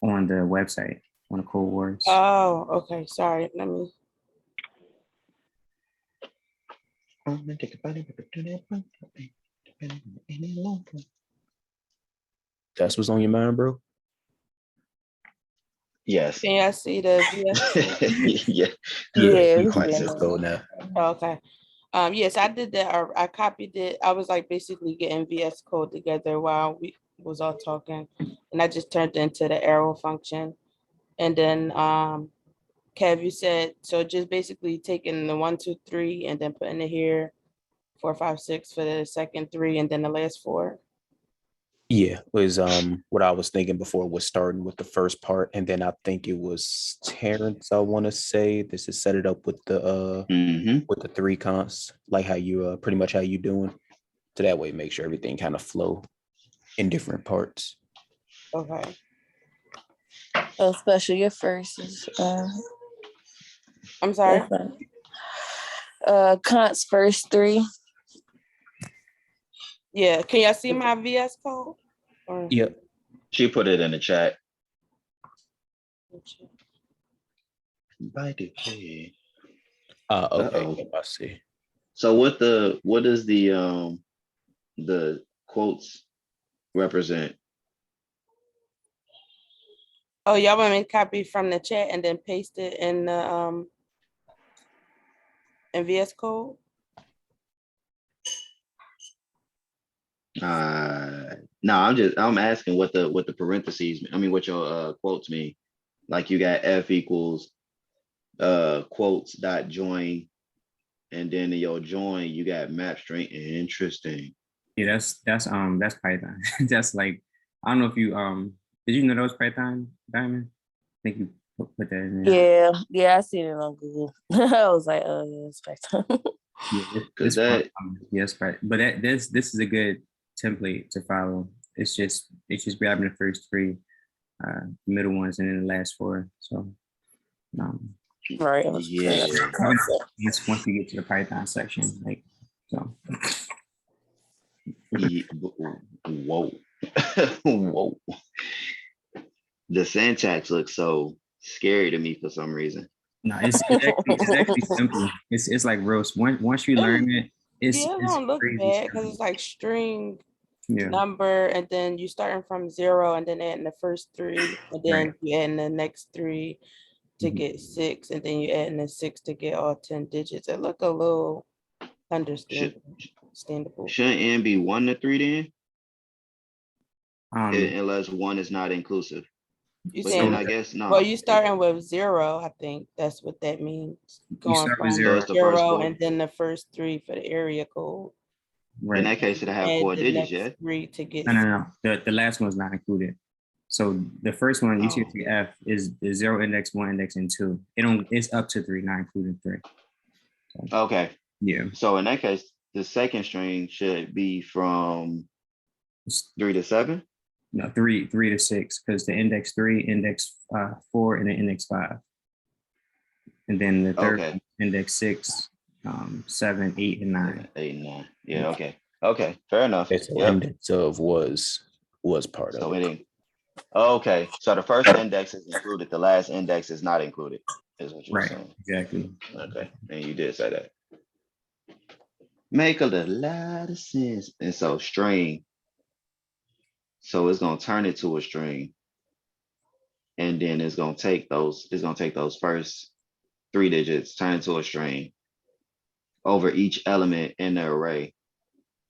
website on the Codewars. Oh, okay. Sorry. Let me. That's what's on your mind, bro? Yes. Can y'all see the VS? Yeah. Yeah. You can VS Code now. Oh, okay. Yes, I did that. Or I copied it. I was like basically getting VS Code together while we was all talking, and I just turned it into the arrow function. And then Kev, you said so just basically taking the 1, 2, 3 and then putting it here, 4, 5, 6 for the second 3 and then the last 4. Yeah, was what I was thinking before was starting with the first part, and then I think it was Terrence. I want to say this is set it up with the with the 3 consts, like how you pretty much how you doing, so that way make sure everything kind of flow in different parts. Okay. Oh, special, your first is I'm sorry. Kant's first 3. Yeah, can y'all see my VS Code? Or... Yep. She put it in the chat. Okay. I see. So what does the quotes represent? Oh, y'all want me to copy from the chat and then paste it in the in VS Code? No, I'm asking what the parentheses, what your quotes mean. Like you got F equals quotes dot join, and then in your join you got map string. Interesting. Yeah, that's Python. That's like, I don't know if you did you know that was Python, Diamond? I think you put that in there. Yeah, I seen it on Google. I was like, yeah, it's Python. Yes, right. But this is a good template to follow. It's just grabbing the first 3, middle ones, and then the last 4. So right. Yeah. Once you get to the Python section, like so. Whoa. Whoa. The syntax looks so scary to me for some reason. No, it's actually simple. It's like roast. Once you learn it, it don't look bad because it's like string number, and then you starting from 0 and then adding the first 3, and then you adding the next 3 to get 6, and then you adding the 6 to get all 10 digits. It look a little understandable. Shouldn't N be 1 to 3 then? Unless 1 is not inclusive. You but saying, then I guess no. Well, you starting with 0. I think that's what that means. Going from 0 and then the first 3 for the area code. Right. In that case, it have 4 digits, yeah. 3 to get. No. The last one's not included. So the first one, you see the F is 0 index, 1 index, and 2. It's up to 3, not including 3. So, okay. Yeah. So in that case, the second string should be from 3 to 7. No, 3 to 6, because the index 3, index 4, and the index 5. And then the third index 6, 7, 8, and 9. 8 and 9. Yeah, okay. Okay, fair enough. It's index of was was part So of it it. ain't. Okay, so the first index is included, the last index is not included, is what you're Right, saying. exactly. Okay, and you did say that. Make a lot of sense. And so string. So it's gonna turn it to a string. And then it's gonna take those first 3 digits, turn it to a string over each element in the array.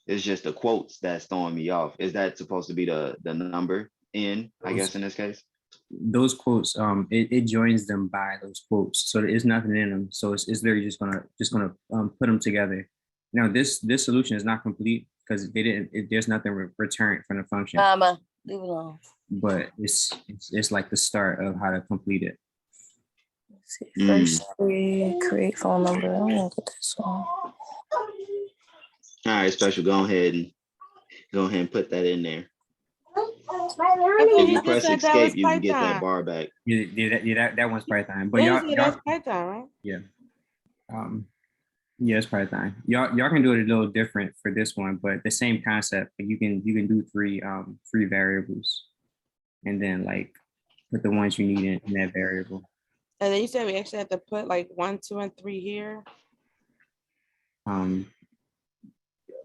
It's just the quotes that's throwing me off. Is that supposed to be the number in, I guess, in this case? Those quotes, it joins them by those quotes, so there's nothing in them. So it's literally just gonna put them together. Now this solution is not complete because there's nothing returned from the function, Leave it alone. but it's like the start of how to complete it. Let's see. First three, create phone number. I'm gonna get this one. All right, Special, go ahead and put that in there. If you press escape, you can get that bar back. That one's Python. But that's Python, right? Yeah. Yeah, it's Python. Y'all can do it a little different for this one, but the same concept. You can do three variables, and then like put the ones you need in that variable. And then you said we actually have to put like 1, 2, and 3 here.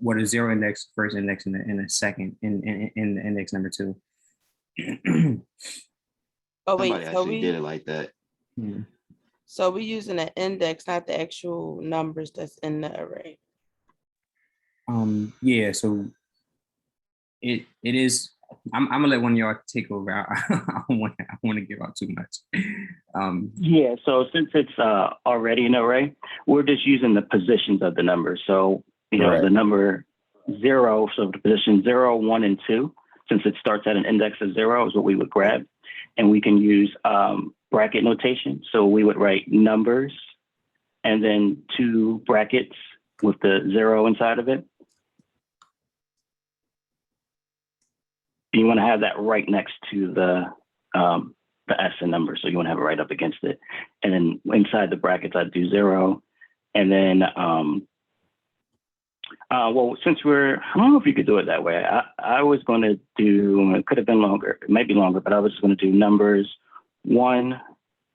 What is zero index, first index, in the second in the index number 2. Oh wait, Somebody actually did it like that. Yeah. So we're using an index, not the actual numbers that's in the array. Yeah, so it is. I'm gonna let one of y'all take over. I don't want to give out too much. Yeah, so since it's already an array, we're just using the positions of the numbers. So, Right. the number 0, so the position 0, 1, and 2, since it starts at an index of 0 is what we would grab. And we can use bracket notation. So we would write numbers and then 2 brackets with the 0 inside of it. You want to have that right next to the S in number. So you want to have it right up against it. And then inside the brackets, I'd do 0. And then, well, since I don't know if you could do it that way. I was going to do, it could have been longer, it might be longer, but I was going to do numbers 1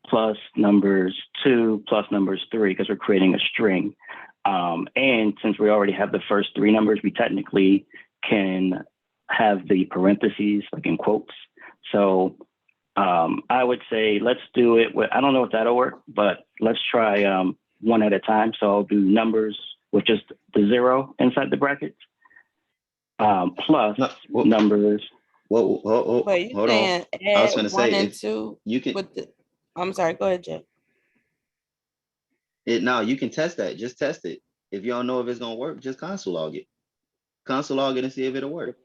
plus numbers 2 plus numbers 3, because we're creating a string. And since we already have the first 3 numbers, we technically can have the parentheses like in quotes. So I would say let's do it with, I don't know if that'll work, but let's try one at a time. So I'll do numbers with just the 0 inside the brackets, plus numbers. Whoa, Wait, you hold saying on. I was add gonna 1 say, and if 2 you can, with the, I'm sorry, go ahead, Jay. no, you can test that. Just test it. If you don't know if it's gonna work, just console log it. Console log it and see if it'll work.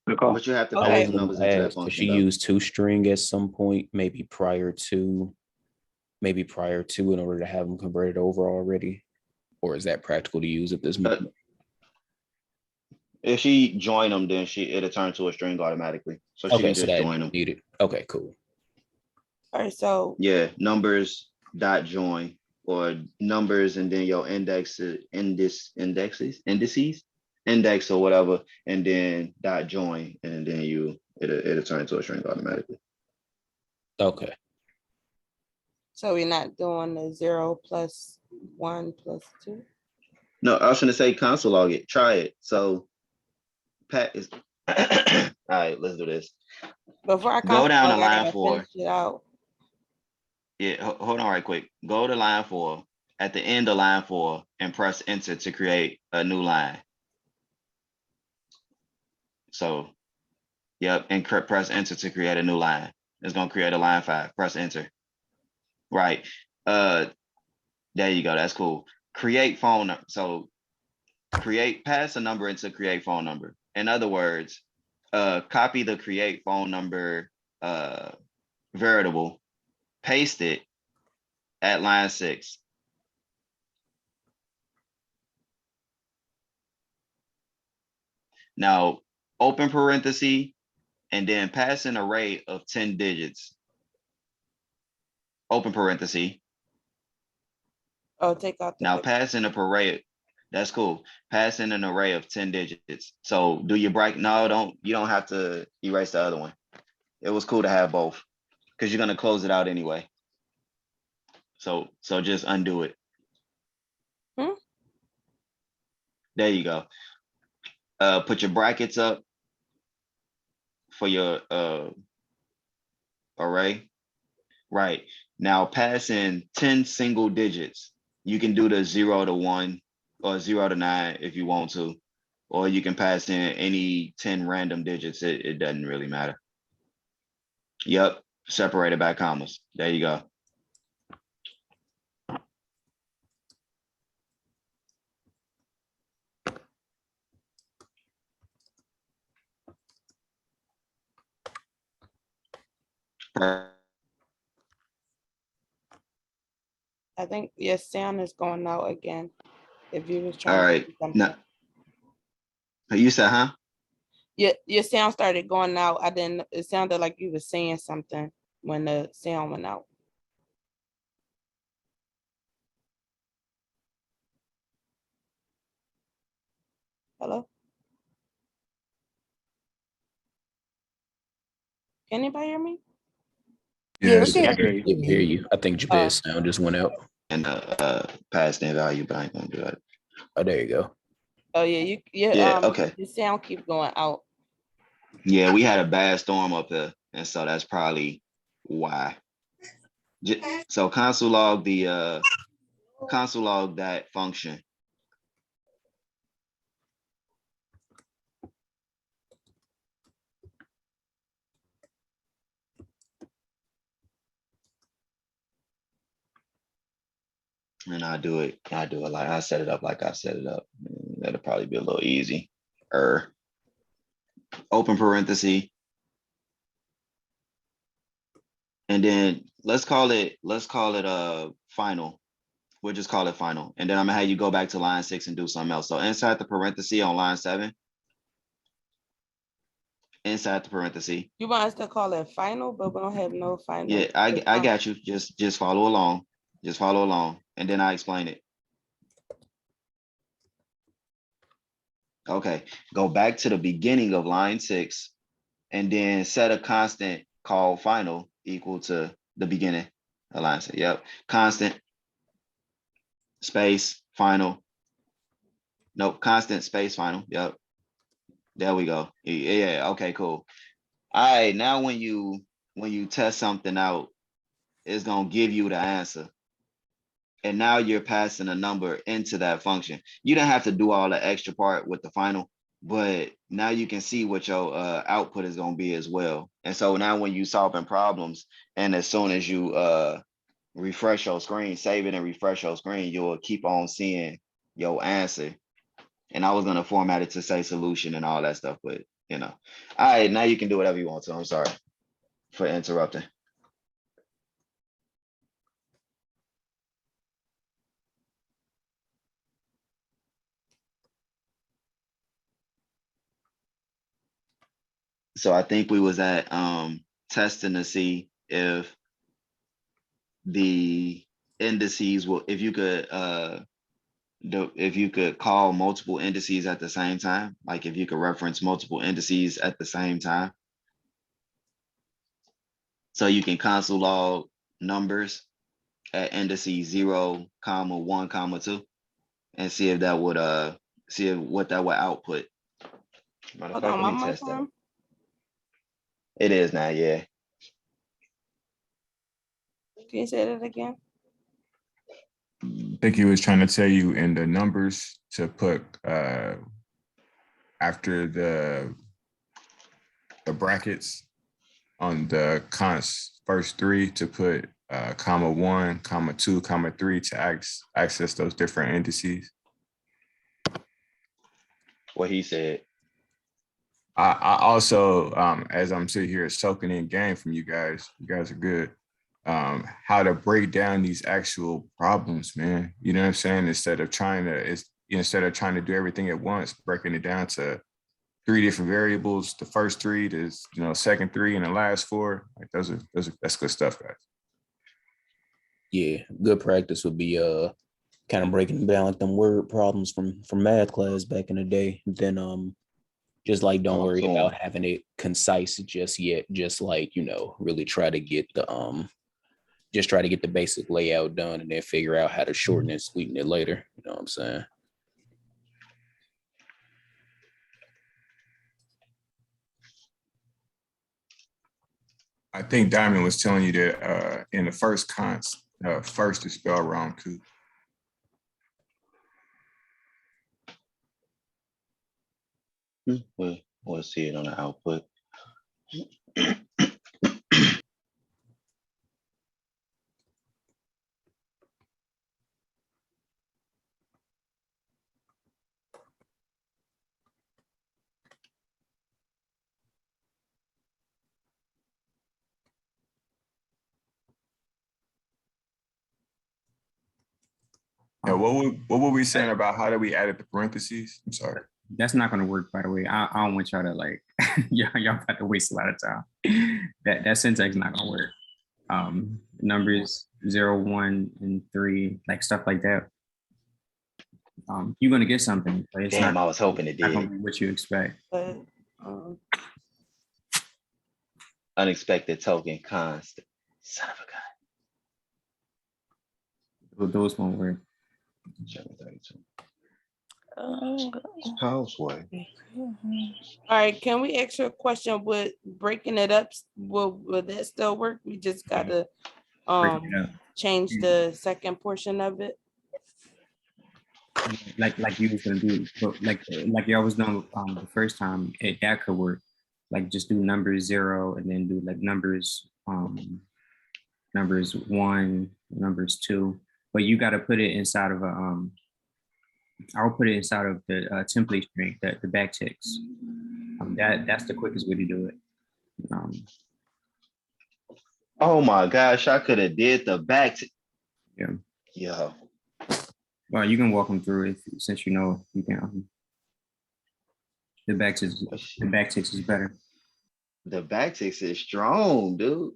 But you have to Okay. pass the numbers into that Could function. she use toString at some point, maybe prior to in order to have them converted over already? Or is that practical to use at this moment? If she join them, then it'll turn to a string automatically. So she Okay, can so just that join them. needed. Okay, cool. All right, so Yeah, numbers dot join, or numbers and then your indices, index or whatever, and then dot join, and then it'll turn into a string automatically. Okay. so we're not doing the 0 plus 1 plus 2. No, I was gonna say console log it. Try it. So Pat is all right. Let's do this. Before I Go down to I line gotta 4. finish it out. Yeah, hold on right quick. Go to line 4. At the end of line 4, and press enter to create a new line. So, yep, and press enter to create a new line. It's gonna create a line 5. Press enter. Right. There you go. That's cool. Create phone number. So pass a number into create phone number. In other words, copy the create phone number variable, paste it at line 6. Now open parenthesis and then pass an array of 10 digits. Open parenthesis. Oh, take out the Now picture. pass in a array. That's cool. Pass in an array of 10 digits. So do your bracket. No, you don't have to erase the other one. It was cool to have both because you're gonna close it out anyway. So just undo it. There you go. Put your brackets up for your array. Right. Now pass in 10 single digits. You can do the 0 to 1 or 0 to 9 if you want to, or you can pass in any 10 random digits. It doesn't really matter. Yep. Separated by commas. There you go. I think your sound is going out again. If you was All trying right. to do something. Now, you said, huh? Your sound started going out. It sounded like you were saying something when the sound went out. Hello? Can anybody hear me? Yeah, we Yes. can Yeah, I hear you. Yeah, we hear you. I think Jabez sound just went out. And pass in value, but I ain't gonna do that. Oh, there you go. Oh yeah, Yeah, okay. your sound keep going out. Yeah, we had a bad storm up here, and so that's probably why. So console log that function. And I do it like I set it up like I set it up. That'll probably be a little easy. Open parenthesis. And then let's call it final. We'll just call it final. And then I'm gonna have you go back to line 6 and do something else. So inside the parenthesis on line 7. Inside the parenthesis. You want us to call it final, but we don't have no final. Yeah, I got you. Just follow along. Just follow along. And then I explain it. Okay, go back to the beginning of line 6 and then set a constant called final equal to the beginning of line 6. Yep. Constant space final. Nope, constant space final. Yep. There we go. Yeah, okay, cool. All right, now when you test something out, it's gonna give you the answer. And now you're passing a number into that function. You don't have to do all the extra part with the final, but now you can see what your output is going to be as well. And so now when you solving problems, and as soon as you refresh your screen, save it and refresh your screen, you'll keep on seeing your answer. And I was going to format it to say solution and all that stuff, but all right, now you can do whatever you want to. I'm sorry for interrupting. So I think we was at testing to see if the indices will, if you could call multiple indices at the same time, like if you could reference multiple indices at the same time. So you can console log numbers at indices 0, 1, 2, and see if that would see what that would output. Matter of Hold fact, on, let one me more test that. time. It is now, yeah. Can you say that again? I think he was trying to tell you in the numbers to put after the brackets on the first 3 to put comma 1, comma 2, comma 3 to access those different indices. What he said. I also, as I'm sitting here soaking in game from you guys are good. How to break down these actual problems, man. You know what I'm saying? Instead of trying to do everything at once, breaking it down to 3 different variables, the first 3, the second 3, and the last 4. Like that's good stuff, guys. Yeah, good practice would be kind of breaking down like them word problems from math class back in the day. Then just like don't worry about having it concise just yet. Just like, really try to get the basic layout done and then figure out how to shorten and sweeten it later. You know what I'm saying? I think Diamond was telling you that in the first first is spelled wrong too. We'll see it on the output. Yeah, what were we saying about how do we added the parentheses? I'm sorry. That's not going to work, by the way. I don't want y'all to like, y'all about to waste a lot of time. That syntax is not going to work. Numbers 0, 1, and 3, like stuff like that. You're going to get something, but it's Damn, not, I was hoping it not going to did. be what you expect. But Unexpected token constant. Son of a gun. But those won't work. Houseway. all right, can we ask you a question? Would breaking it up, would that still work? We just gotta Break it up. change the second portion of it. Like you was gonna do, but like y'all was doing the first time, that could work. Like just do numbers 0 and then do like numbers 1, numbers 2. But you got to put it inside of a I'll put it inside of the template string, the backticks. That's the quickest way to do it. Oh my gosh, I could have did the back. Yeah. Yo. Well, you can walk them through it since you know you can. The backticks is better. The backticks is strong, dude.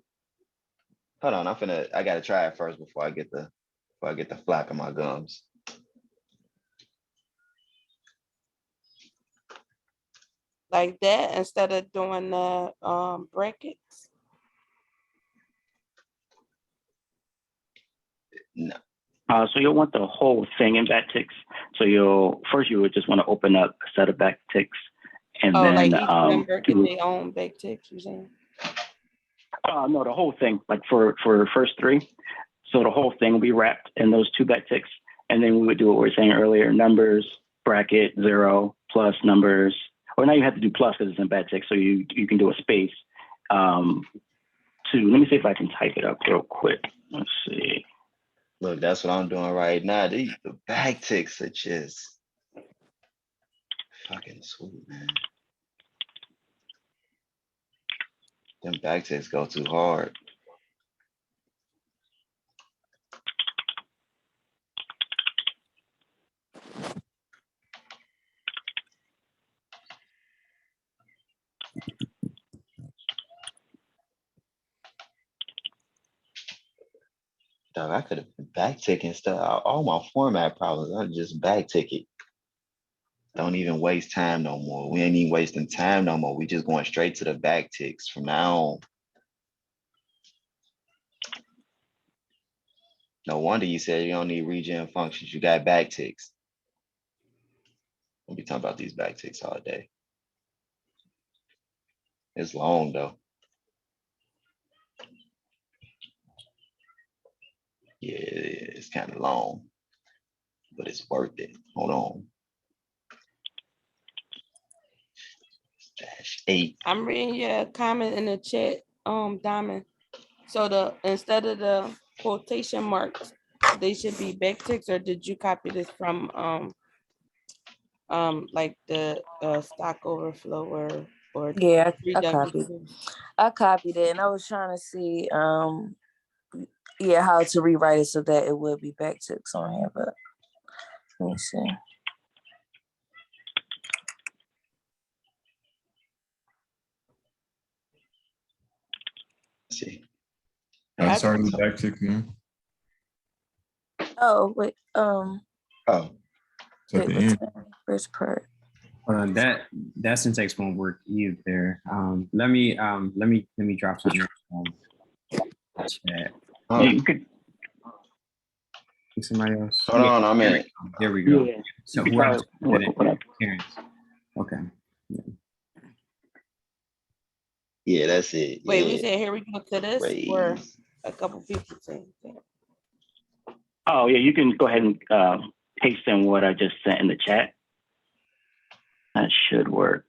Hold on, I gotta try it first before I get the flap in my gums. Like that instead of doing the brackets. No. So you'll want the whole thing in backticks. So you would just want to open up a set of backticks, and Oh, then like each member get their own backticks, you saying? No, the whole thing, like for first 3. So the whole thing will be wrapped in those 2 backticks, and then we would do what we were saying earlier: numbers, bracket, 0, plus numbers. Or now you have to do plus because it's in backticks, so you can do a space. 2. Let me see if I can type it up real quick. Let's see. Look, that's what I'm doing right now. The backticks are just fucking sweet, man. Them backticks go too hard. Dog, I could have been backticking stuff. All my format problems, I just backtick it. Don't even waste time no more. We ain't even wasting time no more. We just going straight to the backticks from now on. No wonder you said you don't need regen functions. You got backticks. We'll be talking about these backticks all day. It's long though. Yeah, it's kind of long, but it's worth it. Hold on. -8. I'm reading your comment in the chat, Diamond. So instead of the quotation marks, they should be backticks, or did you copy this from like the Stock Overflow or Yeah, I 3W2? copied it, and I was trying to see how to rewrite it so that it would be backticks on here, but let me see. See. I started backtick, man. Oh, wait. Oh, It's at Wait, the what's end. that first part? That syntax won't work either. Let me drop something. Chat. oh, You could, Somebody else. hold on, I'm in. There we go. yeah. So You could whoever try did it, what I- Terrence. Okay. Yeah, that's it. Wait, we Yeah. said here we go to this, or Raise. a couple people saying that. Oh, yeah, you can go ahead and paste in what I just sent in the chat. That should work.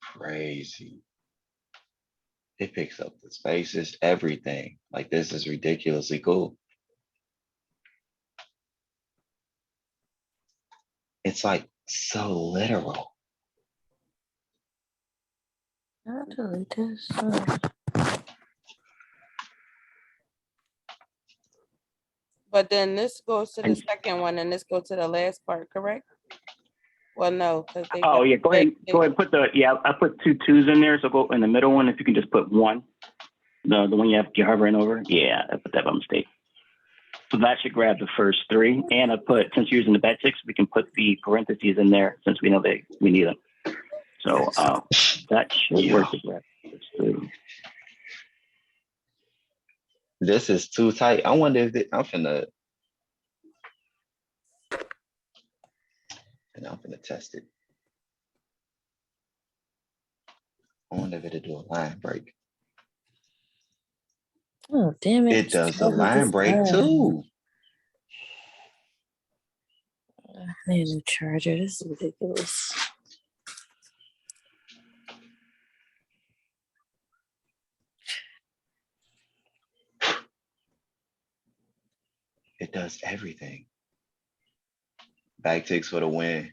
Crazy. It picks up the spaces, everything. Like this is ridiculously cool. It's like so literal. I'll delete this. But then this goes to the And- second one, and this goes to the last part, correct? Well, no, because they. Oh, got- yeah, go ahead and put I put 2 2s in there, so go in the middle one, if you can just put 1. The one you're hovering over. Yeah, I put that by mistake. So that should grab the first 3. And I put, since you're using the backticks, we can put the parentheses in there since we know we need them. So that should work to grab the first 3. This is too tight. I wonder if I'm finna test it. I wonder if it'll do a line break. Oh, damn it. It does the What line is break that? too. I need a new charger. This is ridiculous. It does everything. Backticks for the win.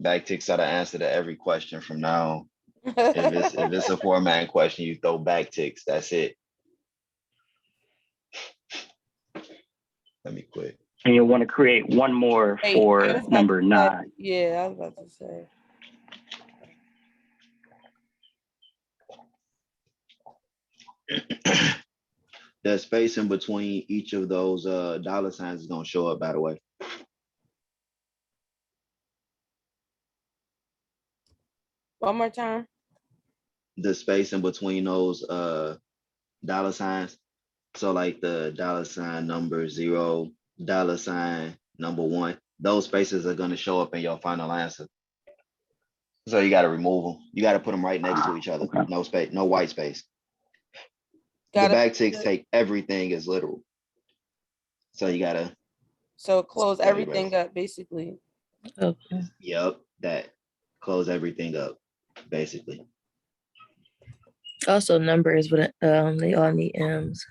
Backticks are the answer to every question from now on. If it's a format question, you throw backticks. That's it. Let me quit. And you'll want to create one more Hey, I for was about number to say- 9. Yeah, I was about to say. The space in between each of those dollar signs is gonna show up, by the way. One more time. The space in between those dollar signs. So like the dollar sign number 0, dollar sign number 1, those spaces are gonna show up in your final answer. So you gotta remove them. You gotta put them right next to each other. Okay. No space, no white space. Gotta- The backticks take everything as literal. So you gotta, So close Yeah, you're right. everything up, basically. Okay. yep, that close everything up, basically. Also, numbers, but they all need M's.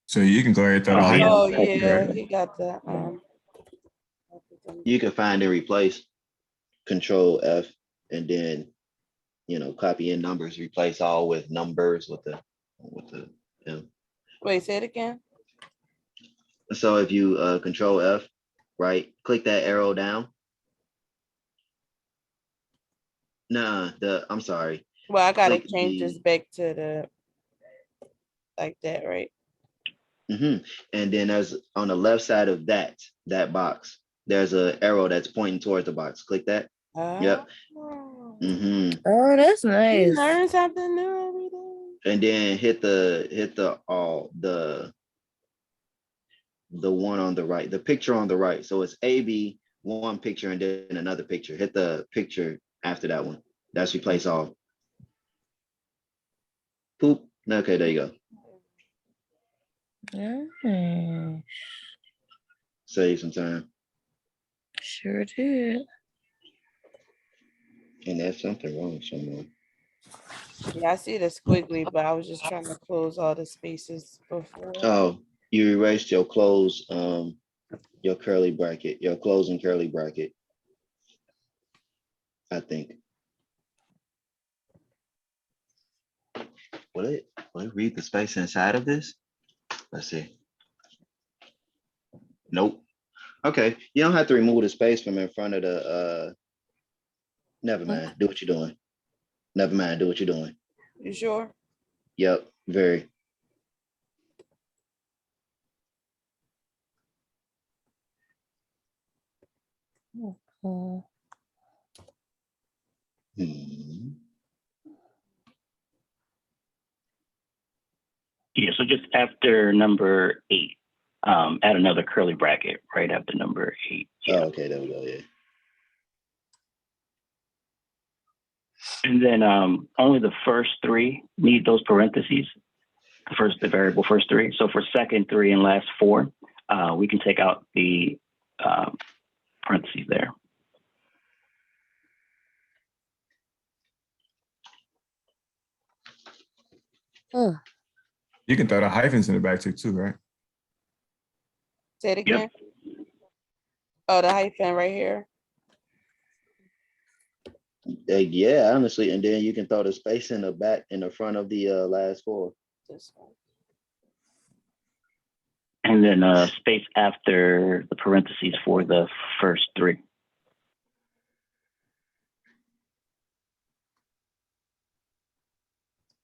So you can go ahead and throw the Oh, yeah. Oh, hyphen. yeah, he got that. You can find and replace, Control F, and then, copy in numbers, replace all with numbers with the M. Wait, say it again. So if you Control F, right, click that arrow down. Nah, I'm sorry. Well, I gotta Click change this the- back to the like that, right? And then there's on the left side of that box, there's an arrow that's pointing towards the box. Click that. Yep. Oh. Oh, that's You nice. learn something new every day. And then hit the one on the right, the picture on the right. So it's AB, one picture, and then another picture. Hit the picture after that one. That's replace all. Poop. Okay, there you go. Nice. Save some time. Sure did. And there's something wrong somewhere. Yeah, I see the squiggly, but I was just trying to close all the spaces before. Oh, you erased your close, your curly bracket, your closing curly bracket. I think. Will it read the space inside of this? Let's see. Nope. Okay, you don't have to remove the space from in front of the Never mind. Do what you're doing. Never mind. Do what you're doing. You sure? Yep. Very. Mm. Hmm. Yeah, so just after number 8, add another curly bracket right after number 8. Yeah. Oh, okay, there we go. Yeah. And then only the first 3 need those parentheses. The variable first 3. So for second 3 and last 4, we can take out the parentheses there. You can throw the hyphens in the backtick too, right? Say it again. Oh, the hyphen right here. Yeah, honestly, and then you can throw the space in the back in the front of the last 4. This one. And then space after the parentheses for the first 3.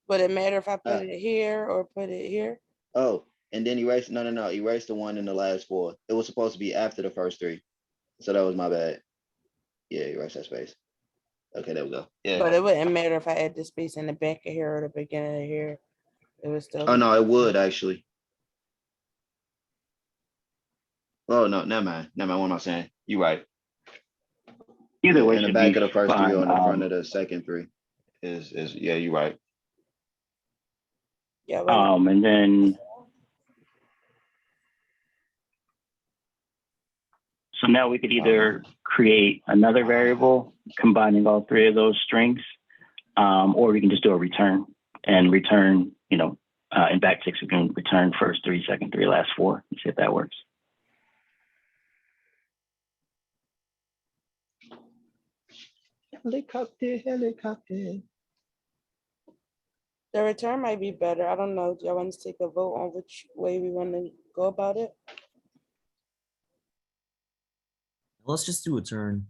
Would it matter if I put it here or put it here? Oh, and then erase. No. Erase the one in the last 4. It was supposed to be after the first 3. So that was my bad. Yeah, erase that space. Okay, there we go. Yeah. But it wouldn't matter if I add the space in the back of here or the beginning of here. It was still. Oh no, it would actually. Oh no, never mind. What am I saying? You're right. Either way, in the should back be of the first fine. 3 or in the front of the second 3 is yeah, you're right. Yeah. Well, And then so now we could either create another variable combining all 3 of those strings, or we can just do a return and return, in backticks, we can return first 3, second 3, last 4, and see if that works. Helicopter. the return might be better. I don't know. Do y'all want to take a vote on which way we want to go about it? Let's just do a turn.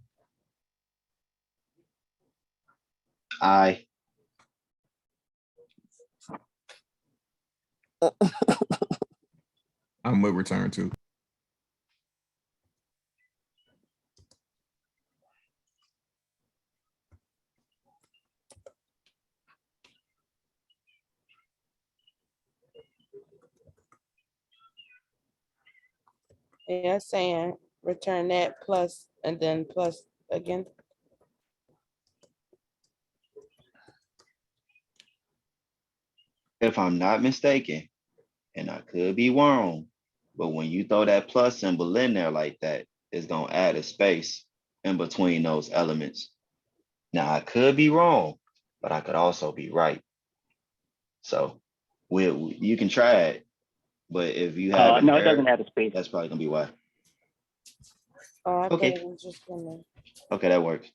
Aye. I'm with return too. Yeah, saying return that plus and then plus again. If I'm not mistaken, and I could be wrong, but when you throw that plus symbol in there like that, it's gonna add a space in between those elements. Now I could be wrong, but I could also be right. So you can try it, but if you have No, it doesn't add a space. that's probably gonna be why. Oh, I Okay. thought it was just gonna. Okay, that works.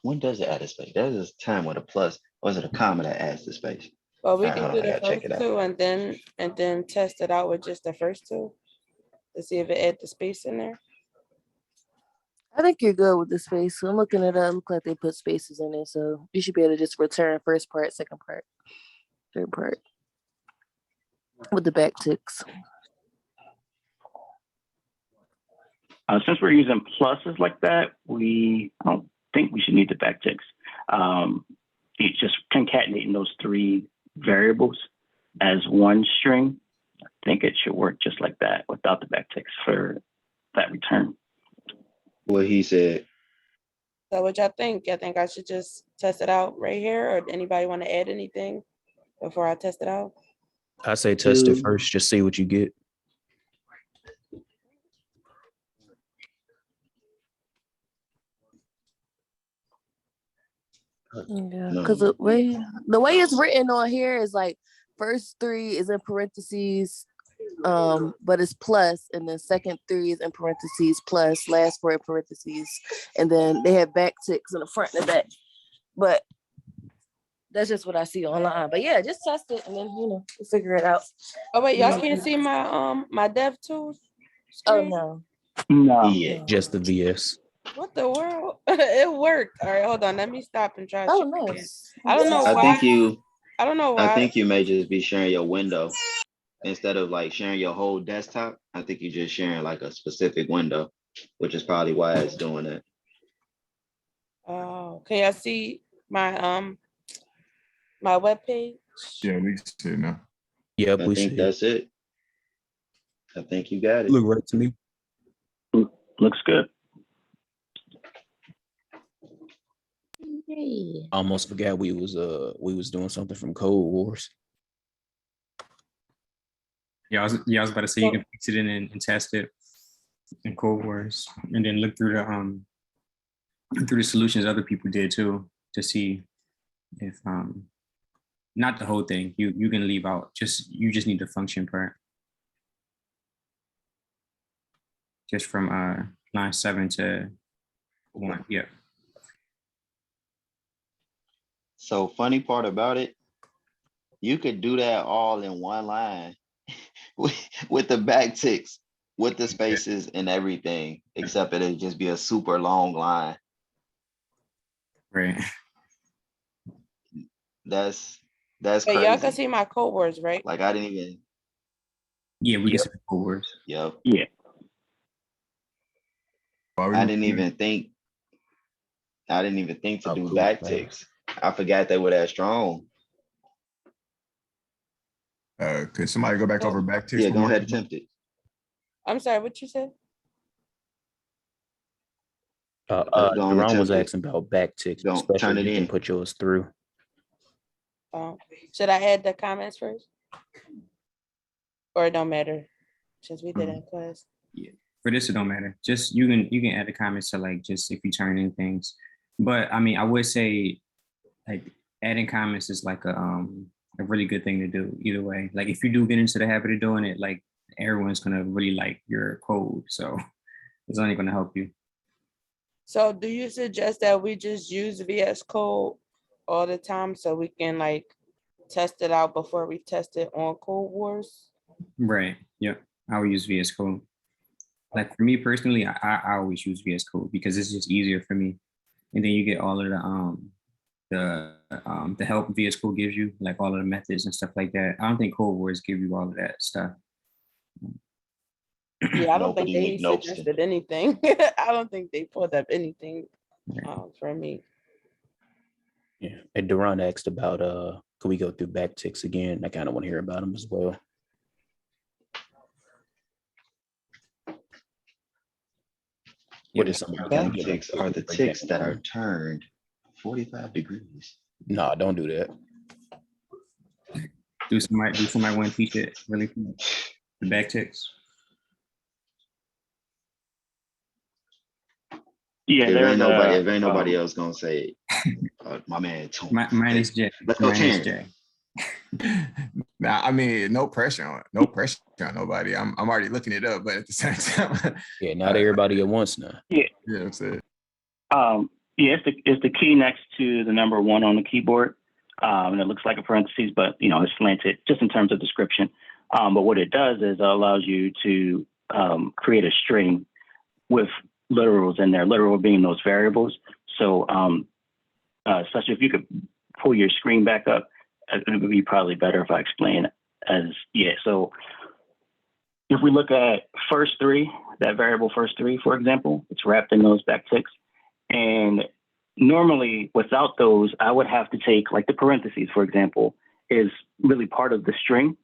When does it add a space? There's this time with a plus, or is it a comma that adds the space? Well, we All right, can hold do on, I the gotta check first it out. 2 and then test it out with just the first 2 to see if it add the space in there. I think you're good with the space. So I'm looking at it. Look like they put spaces in it, so you should be able to just return first part, second part, third part with the backticks. Since we're using pluses like that, I don't think we should need the backticks. It's just concatenating those 3 variables as one string. I think it should work just like that without the backticks for that return. What he said. So what y'all think? Y'all think I should just test it out right here, or anybody want to add anything before I test it out? I say test it first, just see what you get. Yeah, because the way it's written on here is like first 3 is in parentheses, but it's plus, and then second 3 is in parentheses plus, last 4 in parentheses, and then they have backticks in the front and the back. But that's just what I see online. But yeah, just test it and then we'll figure it out. Oh wait, y'all can't see my my dev tools? Oh screen? no. No. Yeah. Just the VS. What the world? It worked. All right, hold on. Let me stop and try. Oh, share again. nice. I don't know I why. think you I don't know I why. think you may just be sharing your window instead of like sharing your whole desktop. I think you're just sharing like a specific window, which is probably why it's doing that. Oh, can y'all see my webpage? Yeah, we see it now. Yep, I we think see. that's it. I think you got it. Look right to me. Looks good. Yay. Almost forgot we was doing something from Codewars. Yeah, I was about to say you can fix it in and test it in Codewars, and then look through the solutions other people did too to see if not the whole thing. You can leave out you just need the function part. Just from line 7 to 1. Yeah. So funny part about it, you could do that all in one line with the backticks, with the spaces and everything, except it'd just be a super long line. Right. That's But crazy. y'all can see my code words, right? Like I didn't even. Yeah, we can see the Codewars. Yep. Yeah. I didn't even think to Oh, do cool. backticks. I forgot they were that strong. Could somebody go back over back ticks? Yeah, one go more ahead, time? attempt it. I'm sorry, what you said? Go on, Deron was attempt it. asking about backticks, Go, especially turn it you can in. put yours through. Should I add the comments first? Or it don't matter since we did it in class? Yeah. For this, it don't matter. Just you can add the comments to like just if you turn in things. But I mean, I would say like adding comments is like a really good thing to do either way. Like if you do get into the habit of doing it, like everyone's gonna really like your code. So it's only gonna help you. So do you suggest that we just use VS Code all the time so we can like test it out before we test it on Codewars? Right. Yep. I will use VS Code. Like for me personally, I always use VS Code because it's just easier for me. And then you get all of the help VS Code gives you, like all of the methods and stuff like that. I don't think Codewars give you all of that stuff. Yeah, I don't think Nobody they McNopes. suggested anything. I don't think they pulled up anything for me. Yeah. And Deron asked about could we go through backticks again? I kind of want to hear about them as well. What is something? Backticks are the ticks that are turned 45 degrees. No, don't do that. Do somebody want to teach it really quick? The back ticks. Yeah, if ain't nobody else gonna say it, my man Tony. Mine is Jay. Let's go, Jay. Nah, I mean, no pressure on nobody. I'm already looking it up, but at the same time, Yeah, not everybody at once now. Yeah. Yeah, that's it. Yeah, it's the key next to the number 1 on the keyboard. And it looks like a parentheses, but it's slanted just in terms of description. But what it does is it allows you to create a string with literals in there, literal being those variables. So especially if you could pull your screen back up, it would be probably better if I explain so if we look at first 3, that variable first 3, for example, it's wrapped in those backticks. And normally without those, I would have to take like the parentheses, for example, is really part of the string.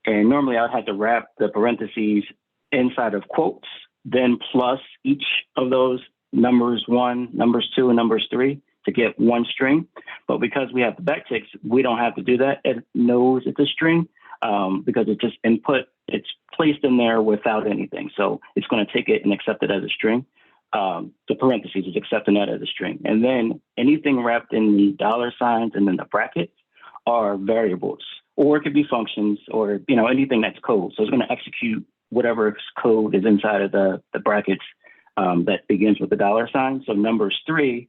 And normally I would have to wrap the parentheses inside of quotes, then plus each of those numbers 1, numbers 2, and numbers 3 to get one string. But because we have the backticks, we don't have to do that. It knows it's a string because it's just input. It's placed in there without anything. So it's going to take it and accept it as a string. The parentheses is accepting that as a string. And then anything wrapped in the $ and then the brackets are variables, or it could be functions or, anything that's code. So it's going to execute whatever code is inside of the brackets that begins with the $. So numbers 3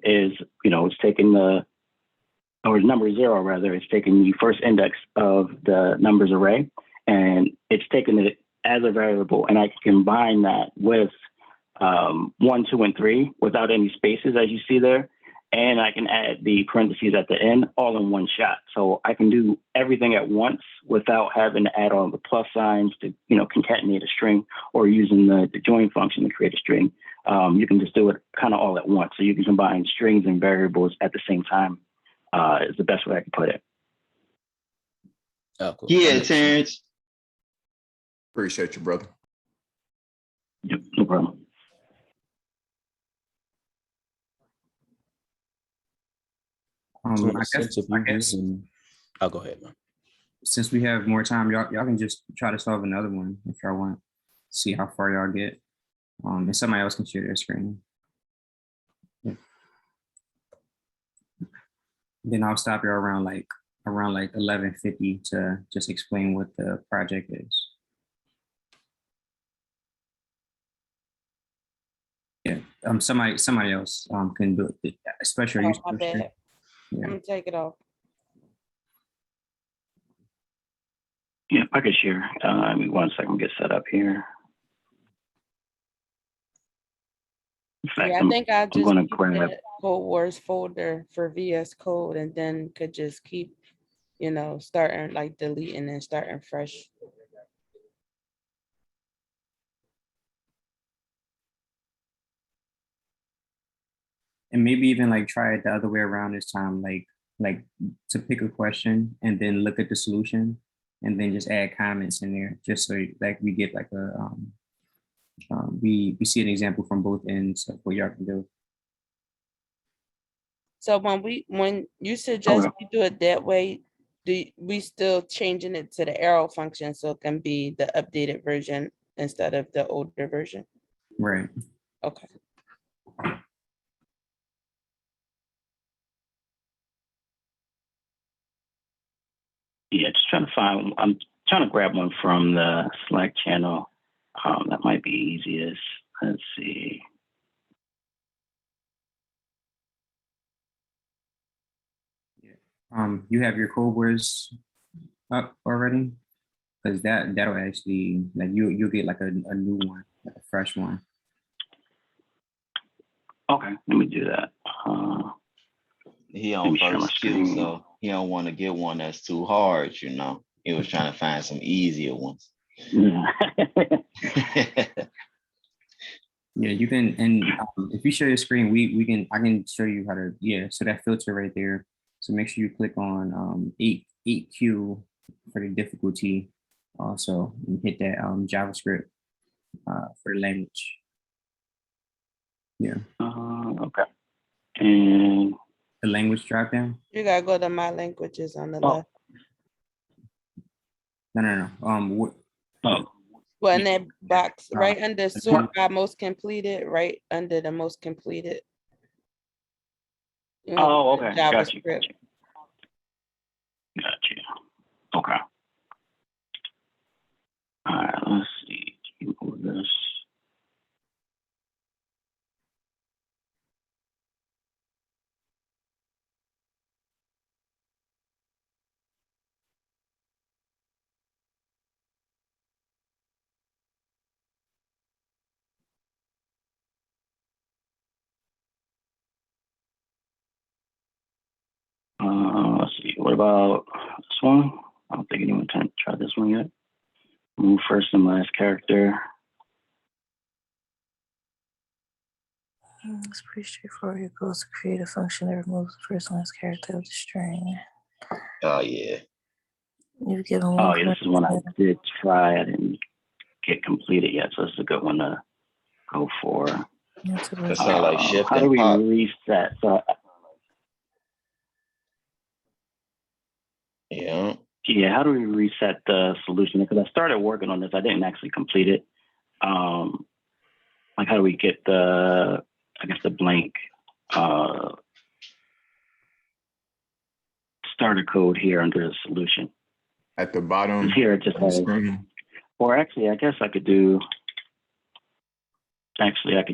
is, it's taking number 0 rather, it's taking the first index of the numbers array and it's taking it as a variable, and I can combine that with 1, 2, and 3 without any spaces, as you see there. And I can add the parentheses at the end all in one shot. So I can do everything at once without having to add all the plus signs to, concatenate a string, or using the join function to create a string. You can just do it kind of all at once. So you can combine strings and variables at the same time, is the best way I can put it. Oh, cool. Yeah, Terrence. Appreciate you, brother. Yep, no problem. So in I a sense of you using, I'll go ahead, man. since we have more time, y'all can just try to solve another one if y'all want. See how far y'all get. And somebody else can share their screen. Yeah. Then I'll stop you around like 11:50 to just explain what the project is. Yeah, somebody else can do it, especially you. Oh, my bad. Yeah. I'm gonna take it off. Yeah, I could share. Give me 1 second, get set up here. In fact, Yeah, I think I'll just gonna keep grab. the Codewars folder for VS Code, and then could just keep, starting like deleting and starting fresh. And maybe even like try it the other way around this time, like to pick a question and then look at the solution and then just add comments in there, just so like we get like a we see an example from both ends of what y'all can do. So when you suggest we do it that way, do we still changing it to the arrow function so it can be the updated version instead of the older version? Right. Okay. Yeah, just trying to find. I'm trying to grab one from the Slack channel. That might be easiest. Let's see. You have your Codewars up already? Because that'll actually like you'll get like a new one, like a fresh one. Okay, let me do that. He Let on me share my first queue, screen. so he don't want to get one that's too hard, He was trying to find some easier ones. Yeah. Yeah, you can, and if you share your screen, I can show you how to, so that filter right there. So make sure you click on 8Q for the difficulty. Also, and hit that JavaScript for the language. Yeah. Okay. And the language drop down. You gotta go to my languages on the Oh. left. No. What? Well, in that box, Oh. right under sort by most completed, right under the most completed. You want Oh, the okay. Got you. JavaScript. Got you. Okay. All right. Let's see. Can you move this? Let's see. What about this one? I don't think anyone tried this one yet. Move first and last character. It's pretty straightforward. It goes to create a function that removes the first and last character of the string. Oh yeah. You've given one. Oh, yeah, this is one I did try. I didn't get completed yet, so this is a good one to go for. That sound like shift how do and we pop. reset? So, Yeah. yeah, how do we reset the solution? Because I started working on this, I didn't actually complete it. Like, how do we get the blank starter code here under the solution? At the bottom Here it just of the has, screen. or actually, I guess I could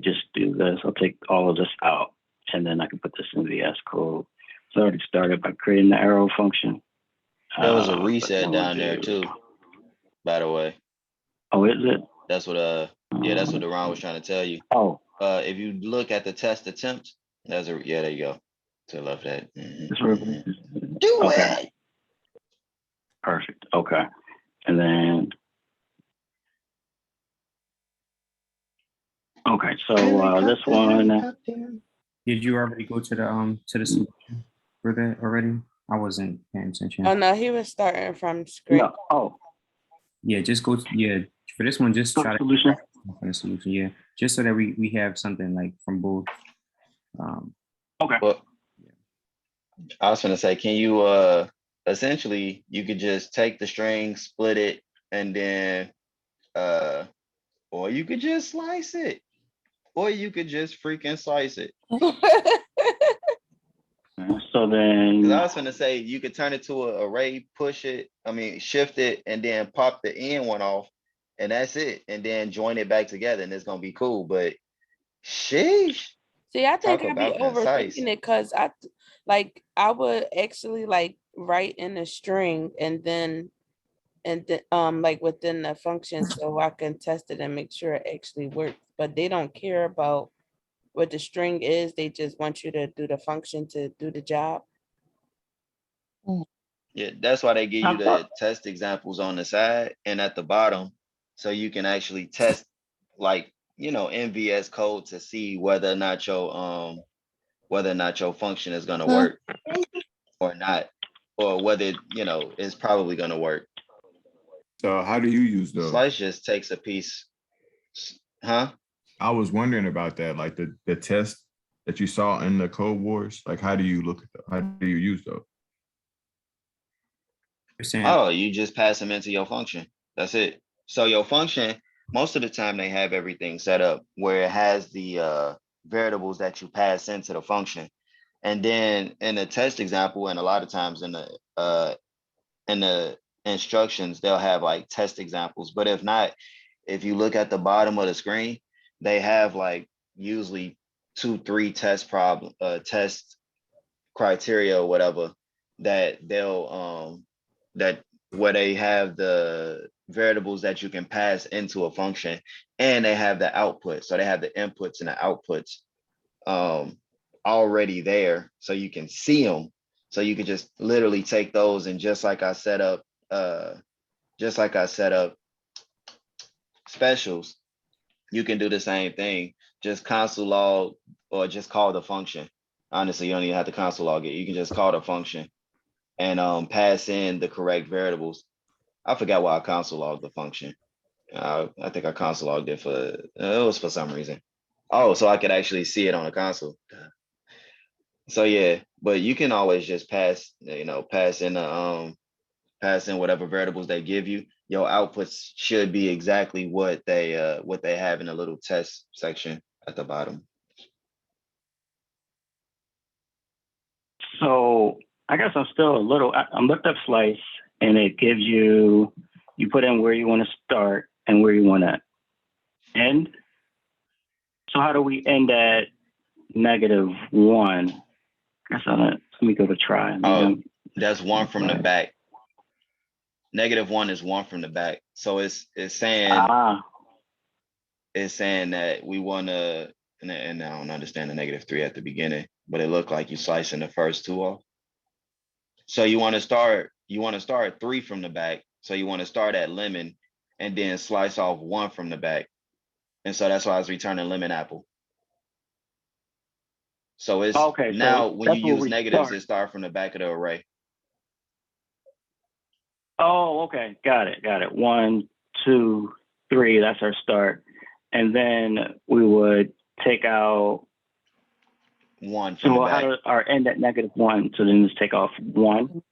just do this. I'll take all of this out, and then I can put this in VS Code. So I already started by creating the arrow function. There was a reset down there too, by the way. Oh, is it? That's what Yeah, that's what Deron was trying to tell you. Oh, If you look at the test attempt, yeah, there you go. To the left of that. this ribbon. Do Okay. it. Perfect. Okay. And then, okay, so this one, Did you already go to the solution for that already? I wasn't paying attention. Oh no, he was starting from scratch. no, oh, Yeah, just go for this one, just try to solution. find a solution. Yeah, just so that we have something like from both. Okay. Well, I was gonna say, can you essentially you could just take the string, split it, and then or you could just slice it. Or you could just freaking slice it. So then, Because I was gonna say you could turn it to an array, shift it, and then pop the end one off, and that's it. And then join it back together, and it's gonna be cool. But sheesh. See, I think Talk I'd be about concise. overthinking it because I would actually like write in a string and then like within the function so I can test it and make sure it actually works. But they don't care about what the string is. They just want you to do the function to do the job. Yeah, that's why they give you I thought- the test examples on the side and at the bottom, so you can actually test, like, NVS code to see whether or not your function is gonna work or not, or whether it's probably gonna work. So how do you use those? Slice just takes a piece, huh? I was wondering about that, like the test that you saw in the Codewars. Like, how do you look at them? How do you use those? You're saying Oh, you just pass them into your function. That's it. So your function, most of the time they have everything set up where it has the variables that you pass into the function. And then in the test example, and a lot of times in the instructions, they'll have like test examples. But if not, if you look at the bottom of the screen, they have like usually 2-3 test criteria or whatever that they'll that where they have the variables that you can pass into a function, and they have the output. So they have the inputs and the outputs already there, so you can see them. So you can just literally take those, and just like I set up specials, you can do the same thing. Just console log or just call the function. Honestly, you don't even have to console log it. You can just call the function and pass in the correct variables. I forgot why I console logged the function. I think I console logged it it was for some reason. Oh, so I could actually see it on the console. So yeah, but you can always just pass in whatever variables they give you. Your outputs should be exactly what they have in a little test section at the bottom. So I guess I'm still I'm looked up slice, and it gives you put in where you want to start and where you want to end. So how do we end at -1? Let me go to try. Oh, that's one from the back. -1 is one from the back. So it's saying that we want to, and I don't understand the -3 at the beginning, but it looked like you slicing the first two off. So you want to start 3 from the back. So you want to start at lemon and then slice off 1 from the back. And so that's why I was returning lemon apple. So it's okay. now So when you use negatives, it starts from the back of the array. Oh, okay. Got it. 1, 2, 3. That's our start. And then we would take out 1 from the back. how does our end at -1? So then just take off 1.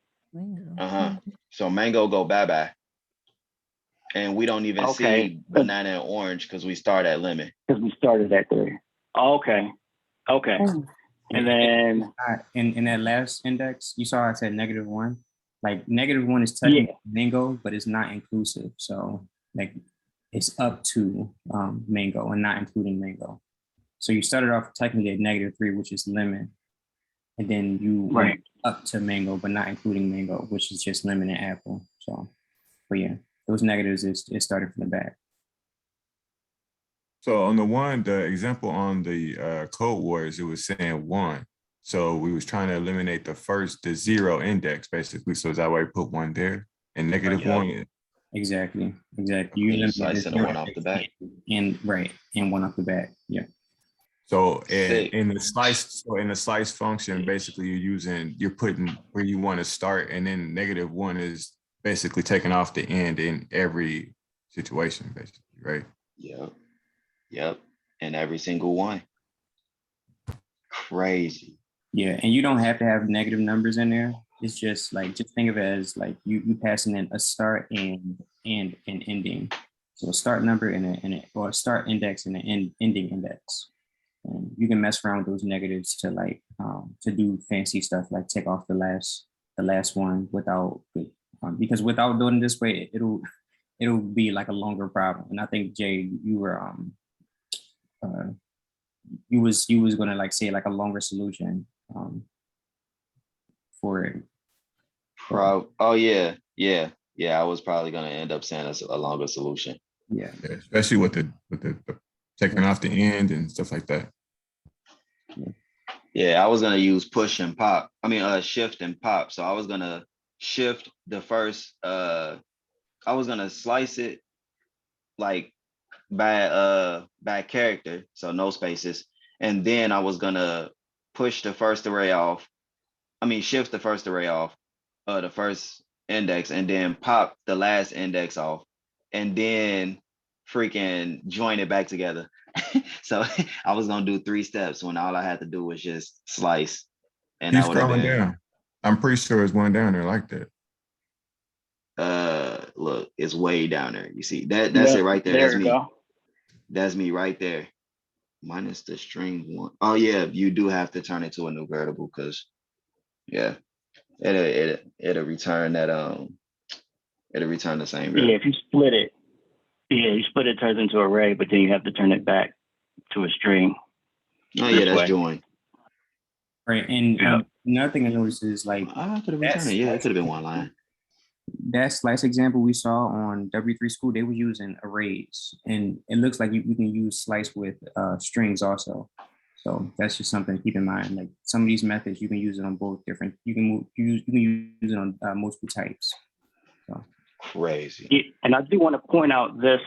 So mango go bye-bye. And we don't even see banana and orange because we start at lemon. Because we started at 3. Okay. And then in that last index, you saw I said -1. Like -1 is technically mango, but it's not inclusive. So like it's up to mango and not including mango. So you started off technically at -3, which is lemon. And then you went up to mango, but not including mango, which is just lemon and apple. So, but yeah, those negatives is started from the back. So on the example on the Codewars, it was saying 1. So we was trying to eliminate the 0 index basically. So is that why we put 1 there and negative Yeah. 1? Exactly. You And you eliminate slicing the zero one off the back. and right, and 1 off the back. Yeah. So Sick. in the slice function, basically you're putting where you want to start, and then -1 is basically taking off the end in every situation, basically, right? Yep. And every single one. Crazy. Yeah, and you don't have to have negative numbers in there. It's just think of it as like you passing in a start and an ending. So a start number or a start index and an ending index. And you can mess around with those negatives to to do fancy stuff like take off the last one without because without doing it this way it'll be like a longer problem. And I think Jay, you were you was gonna like say like a longer solution for it. Oh yeah. I was probably gonna end up saying a longer solution. Yeah, especially with the taking off the end and stuff like that. Yeah, I was gonna use push and pop. I mean, shift and pop. So I was gonna shift the first. I was gonna slice it like by character, so no spaces, and then I was gonna push the first array off. I mean, shift the first array off, the first index, and then pop the last index off, and then freaking join it back together. So I was gonna do 3 steps when all I had to do was just slice, and Keep that would have scrolling been. down. I'm pretty sure there's one down there like that. Look, it's way down there. You see that's it right there. There That's we me. go. That's me right there. Minus the string 1. Oh yeah, you do have to turn it to a new variable because it'll return that it'll return the same variable. Yeah, if you split it, it turns into an array, but then you have to turn it back to a string. Oh yeah, that's way. join. right. And another thing I noticed is like I could have returned it. Yeah, it could have been one line. that slice example we saw on W3 School, they were using arrays, and it looks like you can use slice with strings also. So that's just something to keep in mind. Like some of these methods, you can use it on both different. You can use it on multiple types. So. Crazy. Yeah, and I do want to point out this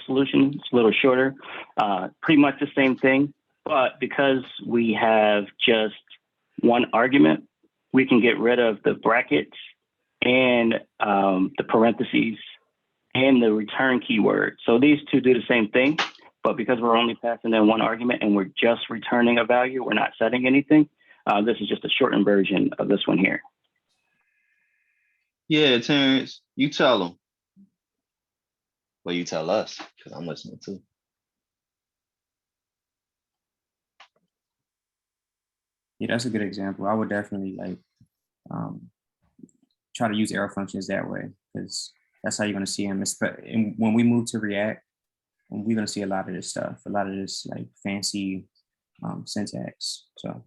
solution. It's a little shorter, pretty much the same thing, but because we have just one argument, we can get rid of the brackets and the parentheses and the return keyword. So these two do the same thing, but because we're only passing in one argument and we're just returning a value, we're not setting anything. This is just a shortened version of this one here. Yeah, Terrence, you tell them. Well, you tell us, because I'm listening too. Yeah, that's a good example. I would definitely try to use arrow functions that way because that's how you're going to see them. And when we move to React, we're going to see a lot of this stuff, a lot of this like fancy syntax. So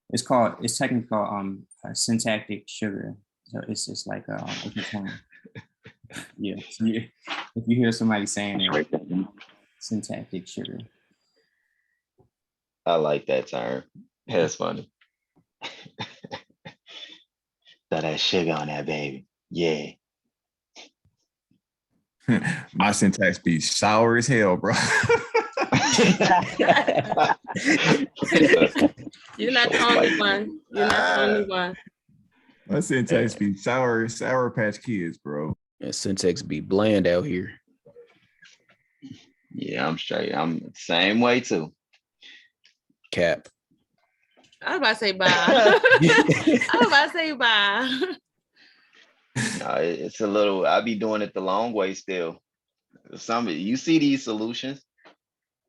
it's technically called syntactic sugar. So it's just like yeah. So if you hear somebody saying it, syntactic sugar. I like that term. That's funny. Throw that sugar on that baby. Yeah. My syntax be sour as hell, bro. You're not the only one. You're not the only one. My syntax be sour patch kids, bro. Yeah, syntax be bland out here. Yeah, I'm straight. I'm the same way too. Cap. I was about to say bye. I was about to say bye. No, it's a little, I be doing it the long way still. You see these solutions,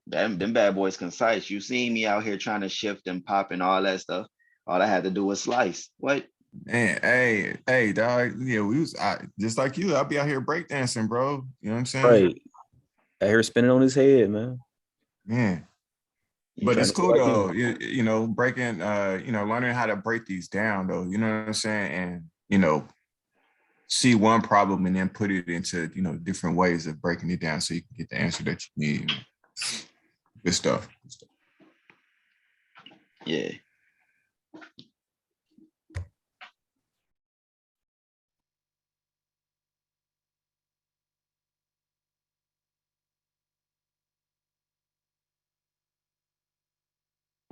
them bad boys concise. You see me out here trying to shift and pop and all that stuff. All I had to do was slice. What? Man, hey, dog. Yeah, just like you. I'll be out here breakdancing, bro. You know what I'm saying? Right. I hear spinning on his head, man. Man. But it's cool though, you know, breaking, learning how to break these down though, you know what I'm saying? And, see one problem and then put it into, different ways of breaking it down so you can get the answer that you need. Good stuff. Yeah.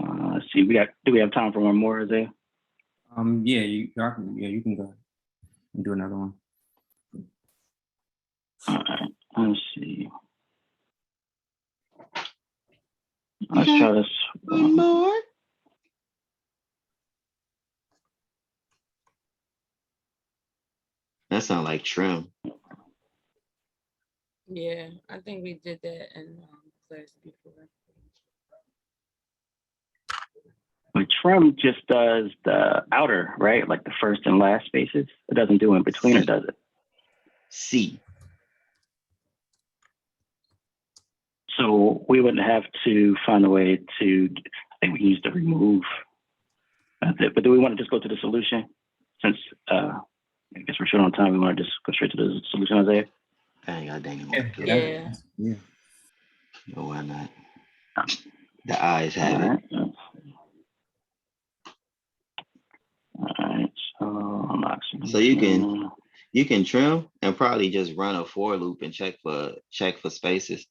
Let's see. Do we have time for one more, Isaiah? Yeah, you can go and do another one. All right. Let's see. Let's try this. One more. That sounds like trim. Yeah, I think we did that in class before. But trim just does the outer, right? Like the first and last spaces. It doesn't do in between, or does it? C. So we wouldn't have to find a way to, I think we can use the remove. That's it. But do we want to just go to the solution? Since I guess we're short on time, we want to just go straight to the solution, Isaiah? Dang, I dang it. Yeah. No, why not? The eyes have it. All right. So you can trim and probably just run a for loop and check for spaces.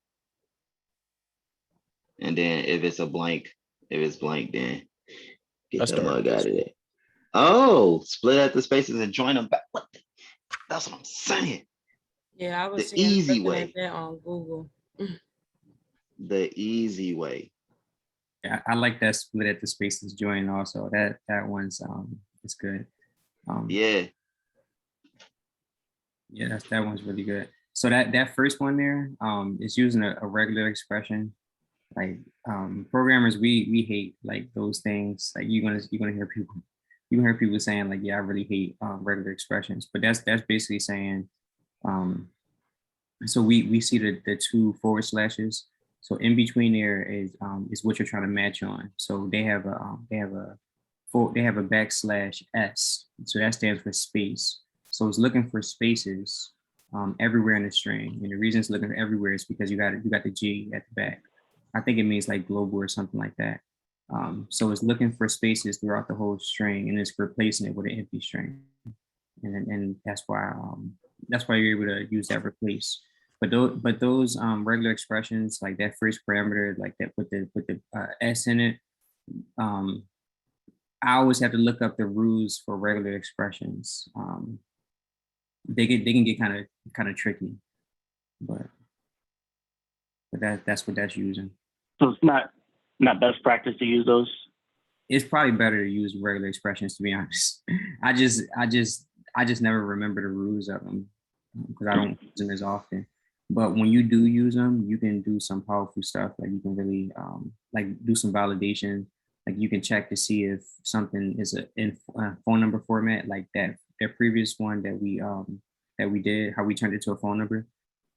And then if it's blank, then get the mug out of it. Oh, split out the spaces and join them back. That's what I'm saying. Yeah, I was The easy looking way. at that on Google. The easy way. Yeah, I like that split at the spaces join also. That one's it's good. Yeah. Yeah, that one's really good. So that first one there is using a regular expression. Like programmers, we hate like those things. Like you're gonna hear people saying like, yeah, I really hate regular expressions. But that's basically saying so we see the two forward slashes. So in between there is what you're trying to match on. So they have a backslash s. So that stands for space. So it's looking for spaces everywhere in the string. And the reason it's looking for everywhere is because you got the G at the back. I think it means like global or something like that. So it's looking for spaces throughout the whole string and it's replacing it with an empty string. And that's why you're able to use that replace. But those regular expressions, like that first parameter, like that with the s in it, I always have to look up the rules for regular expressions. They can get kind of tricky, but that's what that's using. So it's not best practice to use those. It's probably better to use regular expressions, to be honest. I just never remember the rules of them because I don't use them as often. But when you do use them, you can do some powerful stuff. Like you can really like do some validation. Like you can check to see if something is in phone number format, like that previous one that we did, how we turned it to a phone number.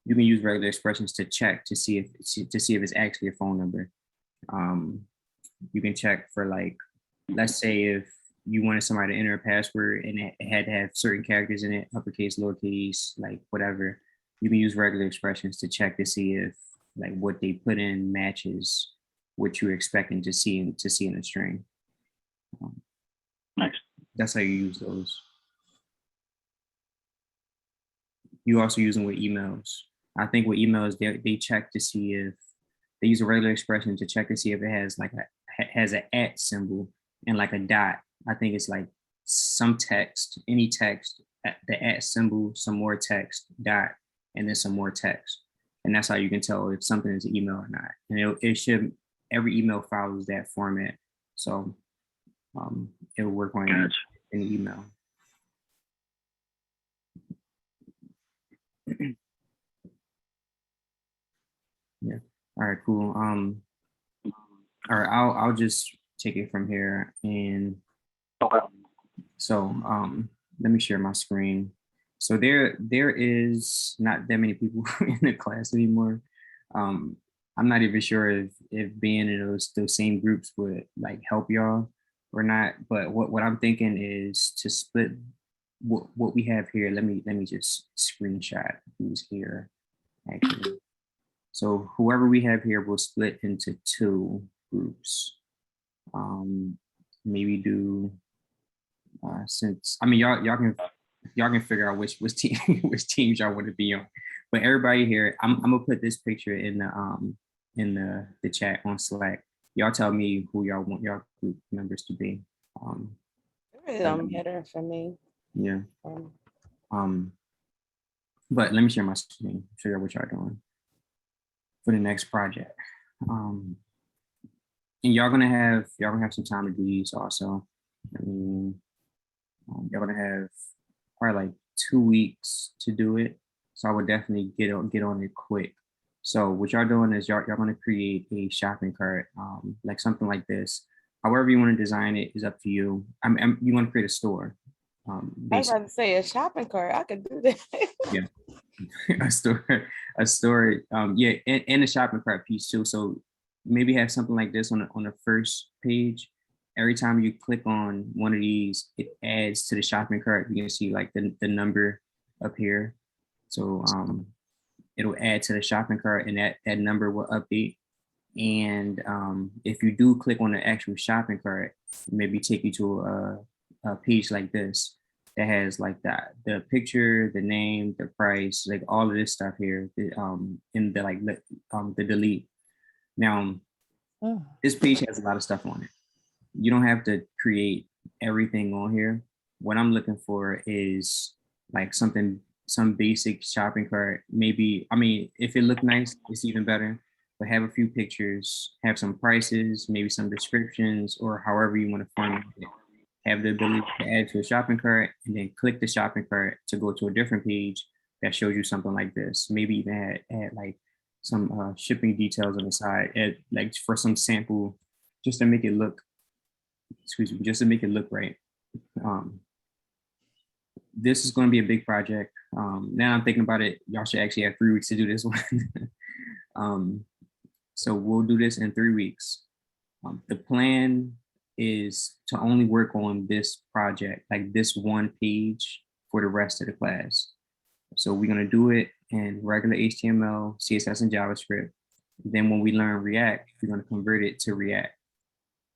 You can use regular expressions to check to see if it's actually a phone number. You can check for like, let's say if you wanted somebody to enter a password and it had to have certain characters in it, uppercase, lowercase, like whatever. You can use regular expressions to check to see if like what they put in matches what you're expecting to see in a string. Nice. That's how you use those. You also use them with emails. I think with emails, they check to see if they use a regular expression to check to see if it has like has an @ symbol and like a dot. I think it's like some text, any text, the @ symbol, some more text, dot, and then some more text. And that's how you can tell if something is an email or not. And it should, every email follows that format. So it'll work on an email. Yeah. All right, cool. All right, I'll just take it from here. And so let me share my screen. So there is not that many people in the class anymore. I'm not even sure if being in those same groups would like help y'all or not. But what I'm thinking is to split what we have here, let me just screenshot who's here actually. So whoever we have here will split into two groups. Maybe do since I mean y'all can figure out which team which teams y'all want to be on. But everybody here, I'm gonna put this picture in the chat on Slack. Y'all tell me who y'all want y'all group members to be. It really don't matter for me. Yeah. But let me share my screen, figure out what y'all doing for the next project. And y'all gonna have some time to do these also. I mean, y'all gonna have probably like 2 weeks to do it. So I would definitely get on it quick. So what y'all doing is y'all gonna create a shopping cart, like something like this. However you want to design it is up to you. You want to create a store. I was about to say a shopping cart. I could do that. Yeah. a store, yeah, and a shopping cart piece too. So maybe have something like this on the first page. Every time you click on one of these, it adds to the shopping cart. You can see like the number up here. So it'll add to the shopping cart, and that number will update. And if you do click on the actual shopping cart, maybe take you to a page like this that has like the picture, the name, the price, like all of this stuff here, in the like the delete. Now, this page has a lot of stuff on it. You don't have to create everything on here. What I'm looking for is like some basic shopping cart. Maybe, I mean, if it look nice, it's even better. But have a few pictures, have some prices, maybe some descriptions, or however you want to format it. Have the ability to add to a shopping cart, and then click the shopping cart to go to a different page that shows you something like this. Maybe even add like some shipping details on the side, like for some sample, just to make it look, right. This is going to be a big project. Now I'm thinking about it, y'all should actually have 3 weeks to do this one. So we'll do this in 3 weeks. The plan is to only work on this project, like this one page, for the rest of the class. So we're going to do it in regular HTML, CSS, and JavaScript. Then when we learn React, we're going to convert it to React.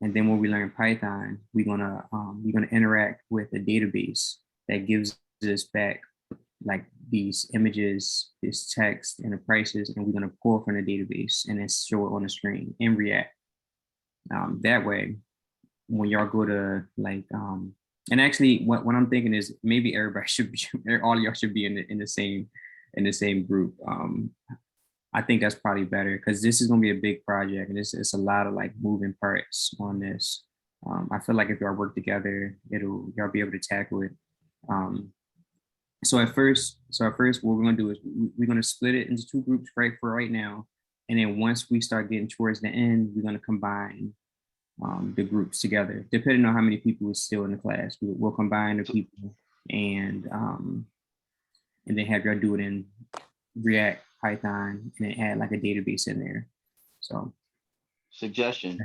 And then when we learn Python, we're gonna interact with a database that gives us back like these images, this text, and the prices, and we're gonna pull from the database and then show it on the screen in React. That way, when y'all go to like, and actually, what I'm thinking is maybe everybody should be, all y'all should be in the same group. I think that's probably better because this is gonna be a big project, and it's a lot of like moving parts on this. I feel like if y'all work together, y'all be able to tackle it. So at first, what we're gonna do is we're gonna split it into two groups for right now, and then once we start getting towards the end, we're gonna combine the groups together. Depending on how many people is still in the class, we'll combine the people and then have y'all do it in React, Python, and then add like a database in there. So, suggestion: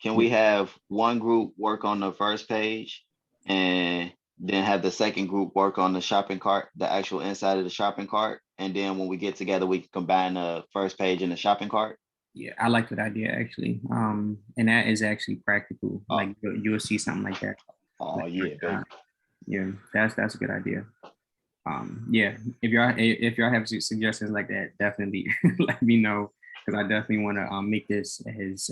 can we have one group work on the first page, and then have the second group work on the shopping cart, the actual inside of the shopping cart, and then when we get together, we can combine the first page and the shopping cart? Yeah, I like that idea actually. And that is actually practical. Like you'll see something like that. Oh yeah, baby. Yeah, that's a good idea. Yeah, if y'all have suggestions like that, definitely let me know, because I definitely want to make this as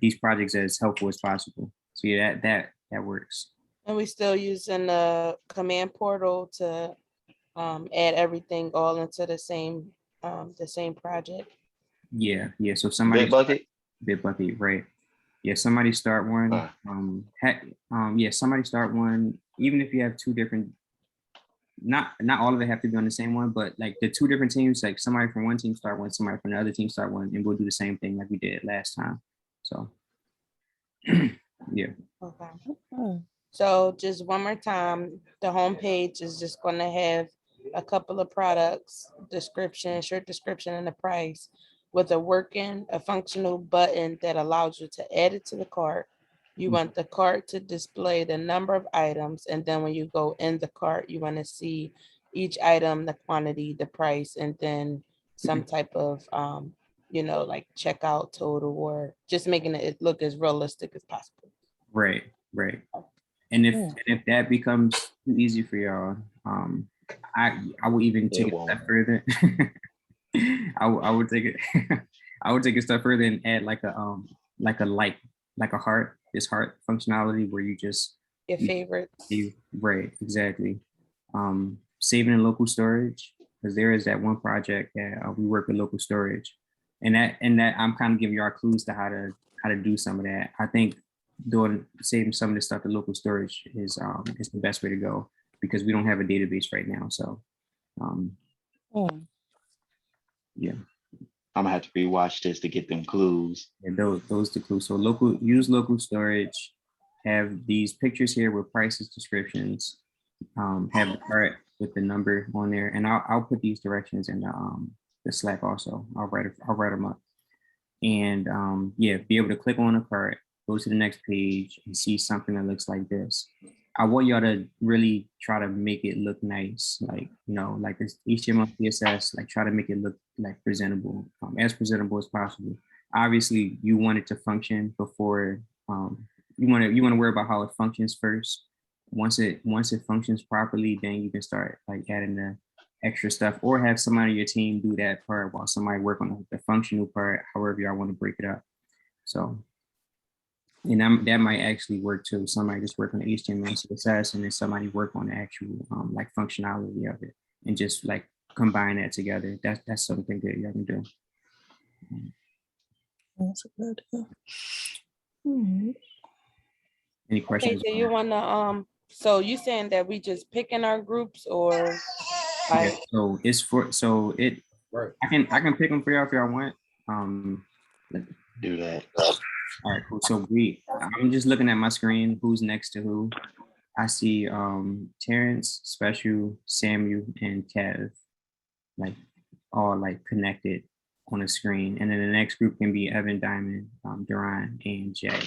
these projects as helpful as possible. So yeah, that works. And we still using the command portal to add everything all into the same project. Yeah. So somebody Bitbucket, right? Yeah, somebody start one. Somebody start one. Even if you have two different, not all of it have to be on the same one, but like the two different teams, like somebody from one team start one, somebody from the other team start one, and we'll do the same thing like we did last time. So yeah. Okay. So just one more time, the homepage is just going to have a couple of products, short description, and the price, with a functional button that allows you to add it to the cart, You want the cart to display the number of items, and then when you go in the cart, you want to see each item, the quantity, the price, and then some type of like checkout total, or just making it look as realistic as possible. Right. And if that becomes too easy for y'all, I will even take it a step further. I would take it I would take a step further and add like a heart, this heart functionality where you just Your favorites. Right, exactly. Saving in local storage, because there is that one project that we work with local storage, and that I'm kind of giving you our clues to how to do some of that. I think saving some of this stuff in local storage is the best way to go, because we don't have a database right now. So yeah. I'm gonna have to rewatch this to get them clues. And those the clues. So use local storage, have these pictures here with prices, descriptions, have the cart with the number on there, and I'll put these directions in the Slack also. I'll write them up, and be able to click on a cart, go to the next page, and see something that looks like this. I want y'all to really try to make it look nice, like like this HTML, CSS, like try to make it look like presentable, as presentable as possible. Obviously, you want it to function before you want to worry about how it functions first. Once it functions properly, then you can start like adding the extra stuff, or have somebody on your team do that part while somebody work on the functional part. However, y'all want to break it up. So. And that might actually work too. Somebody just work on the HTML, CSS, and then somebody work on the actual like functionality of it, and just like combine that together. That's something good you can do. That's a good idea. Any questions? Okay, so you wanna so you saying that we just pick in our groups, or like so it's I can pick them for y'all if y'all want. Do that. All right, cool. So I'm just looking at my screen, who's next to who. I see Terrence, Special, Samuel, and Kev, like all like connected on the screen. And then the next group can be Evan, Diamond, Duran, and Jay.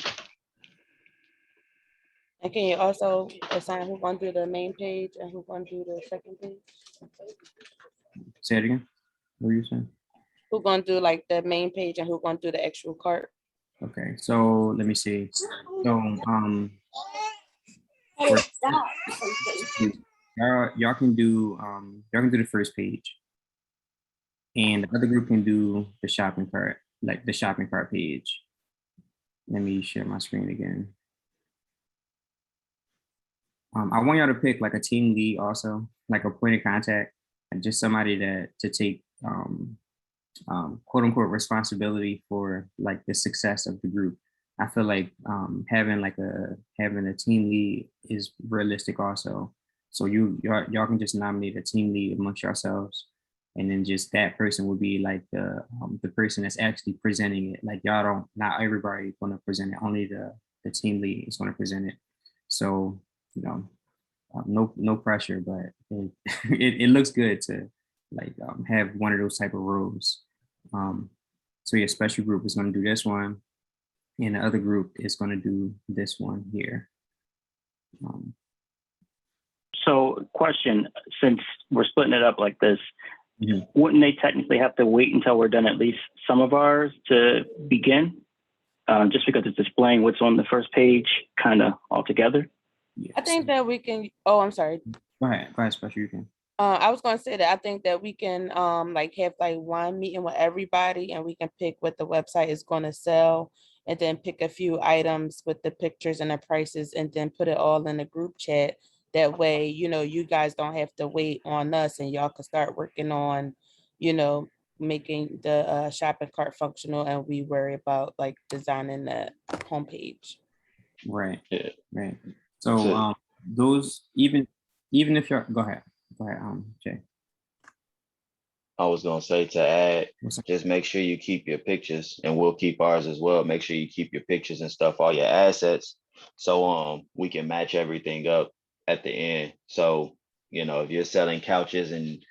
And can you also assign who's gonna do the main page and who's gonna do the second page? Say it again. What were you saying? Who's gonna do like the main page and who's gonna do the actual cart? Okay, so let me see. So y'all can do the first page, and the other group can do the shopping cart, like the shopping cart page. Let me share my screen again. I want y'all to pick like a team lead also, like a point of contact, and just somebody to take quote unquote responsibility for like the success of the group. I feel like having a team lead is realistic also. So y'all can just nominate a team lead amongst yourselves, and then just that person will be like the person that's actually presenting it. Like not everybody gonna present it, only the team lead is gonna present it. So no pressure, but it looks good to like have one of those type of roles. So your special group is going to do this one, and the other group is going to do this one here. So question, since we're splitting it up like this, Mm-hmm. wouldn't they technically have to wait until we're done at least some of ours to begin? Just because it's displaying what's on the first page kind of all together? Yes. I think that we can, oh, I'm sorry. Go ahead, Special, you can. I was going to say that I think that we can like have like one meeting with everybody, and we can pick what the website is going to sell, and then pick a few items with the pictures and the prices, and then put it all in the group chat. That way, you guys don't have to wait on us, and y'all can start working on, making the shopping cart functional, and we worry about like designing the homepage. Right. Yeah. Right. So those even if you're go ahead, Jay. I was gonna say to add, just make sure you keep your pictures, and we'll keep ours as well. Make sure you keep your pictures and stuff, all your assets, so we can match everything up at the end. So if you're selling couches and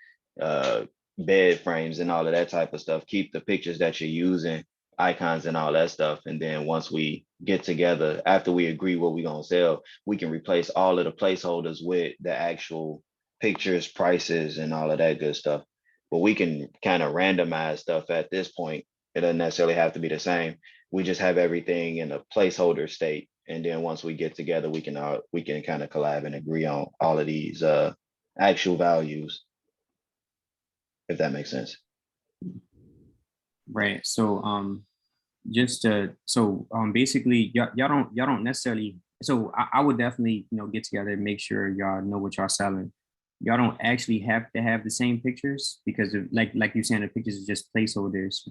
bed frames and all of that type of stuff, keep the pictures that you're using icons and all that stuff. And then once we get together, after we agree what we're gonna sell, we can replace all of the placeholders with the actual pictures, prices, and all of that good stuff. But we can kind of randomize stuff at this point. It doesn't necessarily have to be the same. We just have everything in a placeholder state. And then once we get together, we can kind of collab and agree on all of these actual values, if that makes sense. Right. So basically y'all don't necessarily, so I would definitely, get together and make sure y'all know what y'all selling. Y'all don't actually have to have the same pictures, because of, like you're saying, the pictures are just placeholders.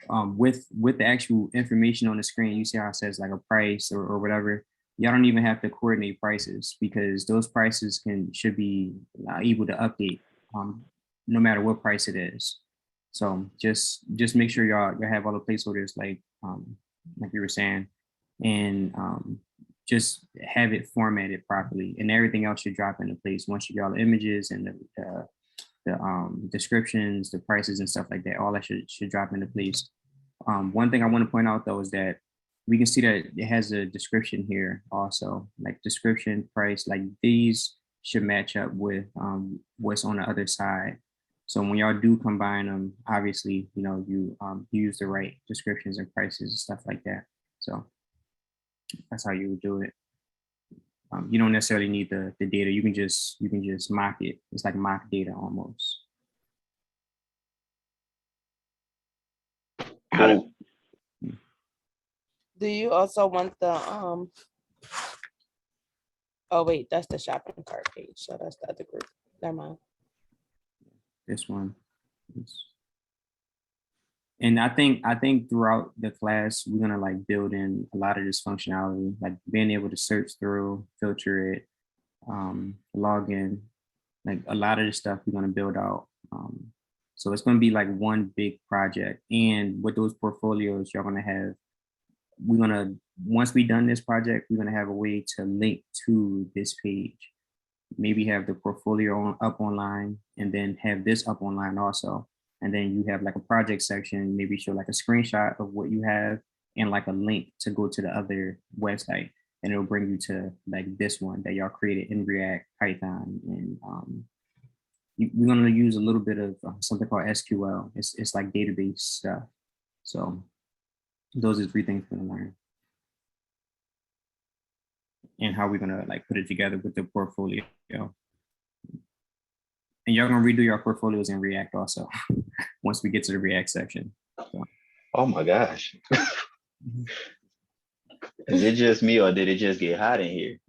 With the actual information on the screen, you see how it says like a price or whatever. Y'all don't even have to coordinate prices, because those prices should be able to update no matter what price it is. So just make sure y'all have all the placeholders like you were saying, and just have it formatted properly, and everything else should drop into place once you get all the images and the descriptions, the prices and stuff like that. All that should drop into place. One thing I want to point out though is that we can see that it has a description here also, like description, price, like these should match up with what's on the other side. So when y'all do combine them, obviously, you use the right descriptions and prices and stuff like that. So that's how you would do it. You don't necessarily need the data. You can just mock it. It's like mock data almost. Cool. Do you also want the oh wait, that's the shopping cart page. So that's the other group. Never mind. This one. And I think throughout the class, we're gonna like build in a lot of this functionality, like being able to search through, filter it, log in, like a lot of the stuff we're gonna build out. So it's gonna be like one big project. And with those portfolios, you're gonna have, once we done this project, we're gonna have a way to link to this page. Maybe have the portfolio up online, and then have this up online also. And then you have like a project section, maybe show like a screenshot of what you have and like a link to go to the other website. And it'll bring you to like this one that y'all created in React, Python. And we're gonna use a little bit of something called SQL. It's like database stuff. So those are 3 things we're gonna learn. And how we're gonna like put it together with the portfolio. And y'all gonna redo your portfolios in React also, once we get to the React section. So. Oh my gosh. Is it just me, or did it just get hot in here?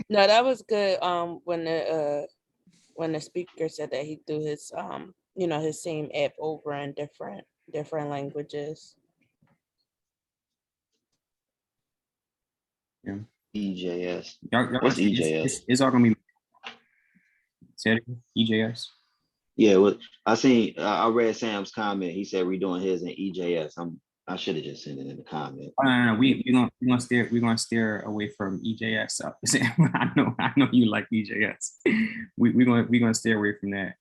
No, that was good. When the speaker said that he threw his his same app over in different languages. Yeah. EJS. Y'all What's EJS? It's all gonna be EJS. Yeah, well, I read Sam's comment. He said redoing his in EJS. I should have just sent it in the comment. Oh, no. We're gonna steer away from EJS. So, I know you like EJS. We're gonna steer away from that.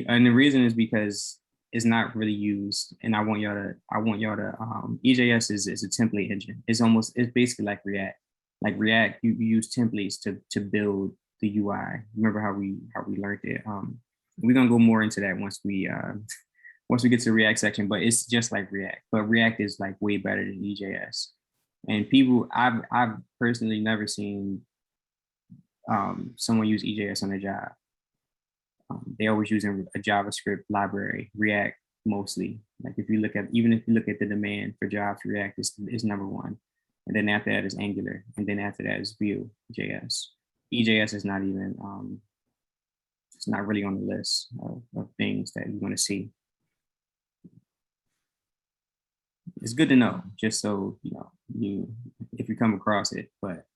And the reason is because it's not really used, and I want y'all to EJS is a template engine. It's basically like React. Like React, you use templates to build the UI. Remember how we learned it. We're gonna go more into that once we get to the React section, but it's just like React, but React is like way better than EJS. And I've personally never seen someone use EJS on a job. They always using a JavaScript library, React mostly. Like if you look at the demand for jobs, React is number 1. And then after that is Angular. And then after that is Vue.js. EJS is not even, it's not really on the list of things that you want to see. It's good to know, just so if you come across it, but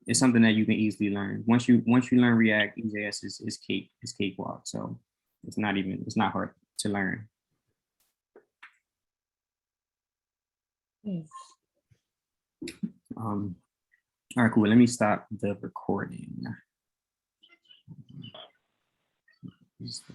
it's something that you can easily learn. Once you learn React, EJS is cakewalk. So it's not hard to learn. All right, cool. Let me stop the recording. is the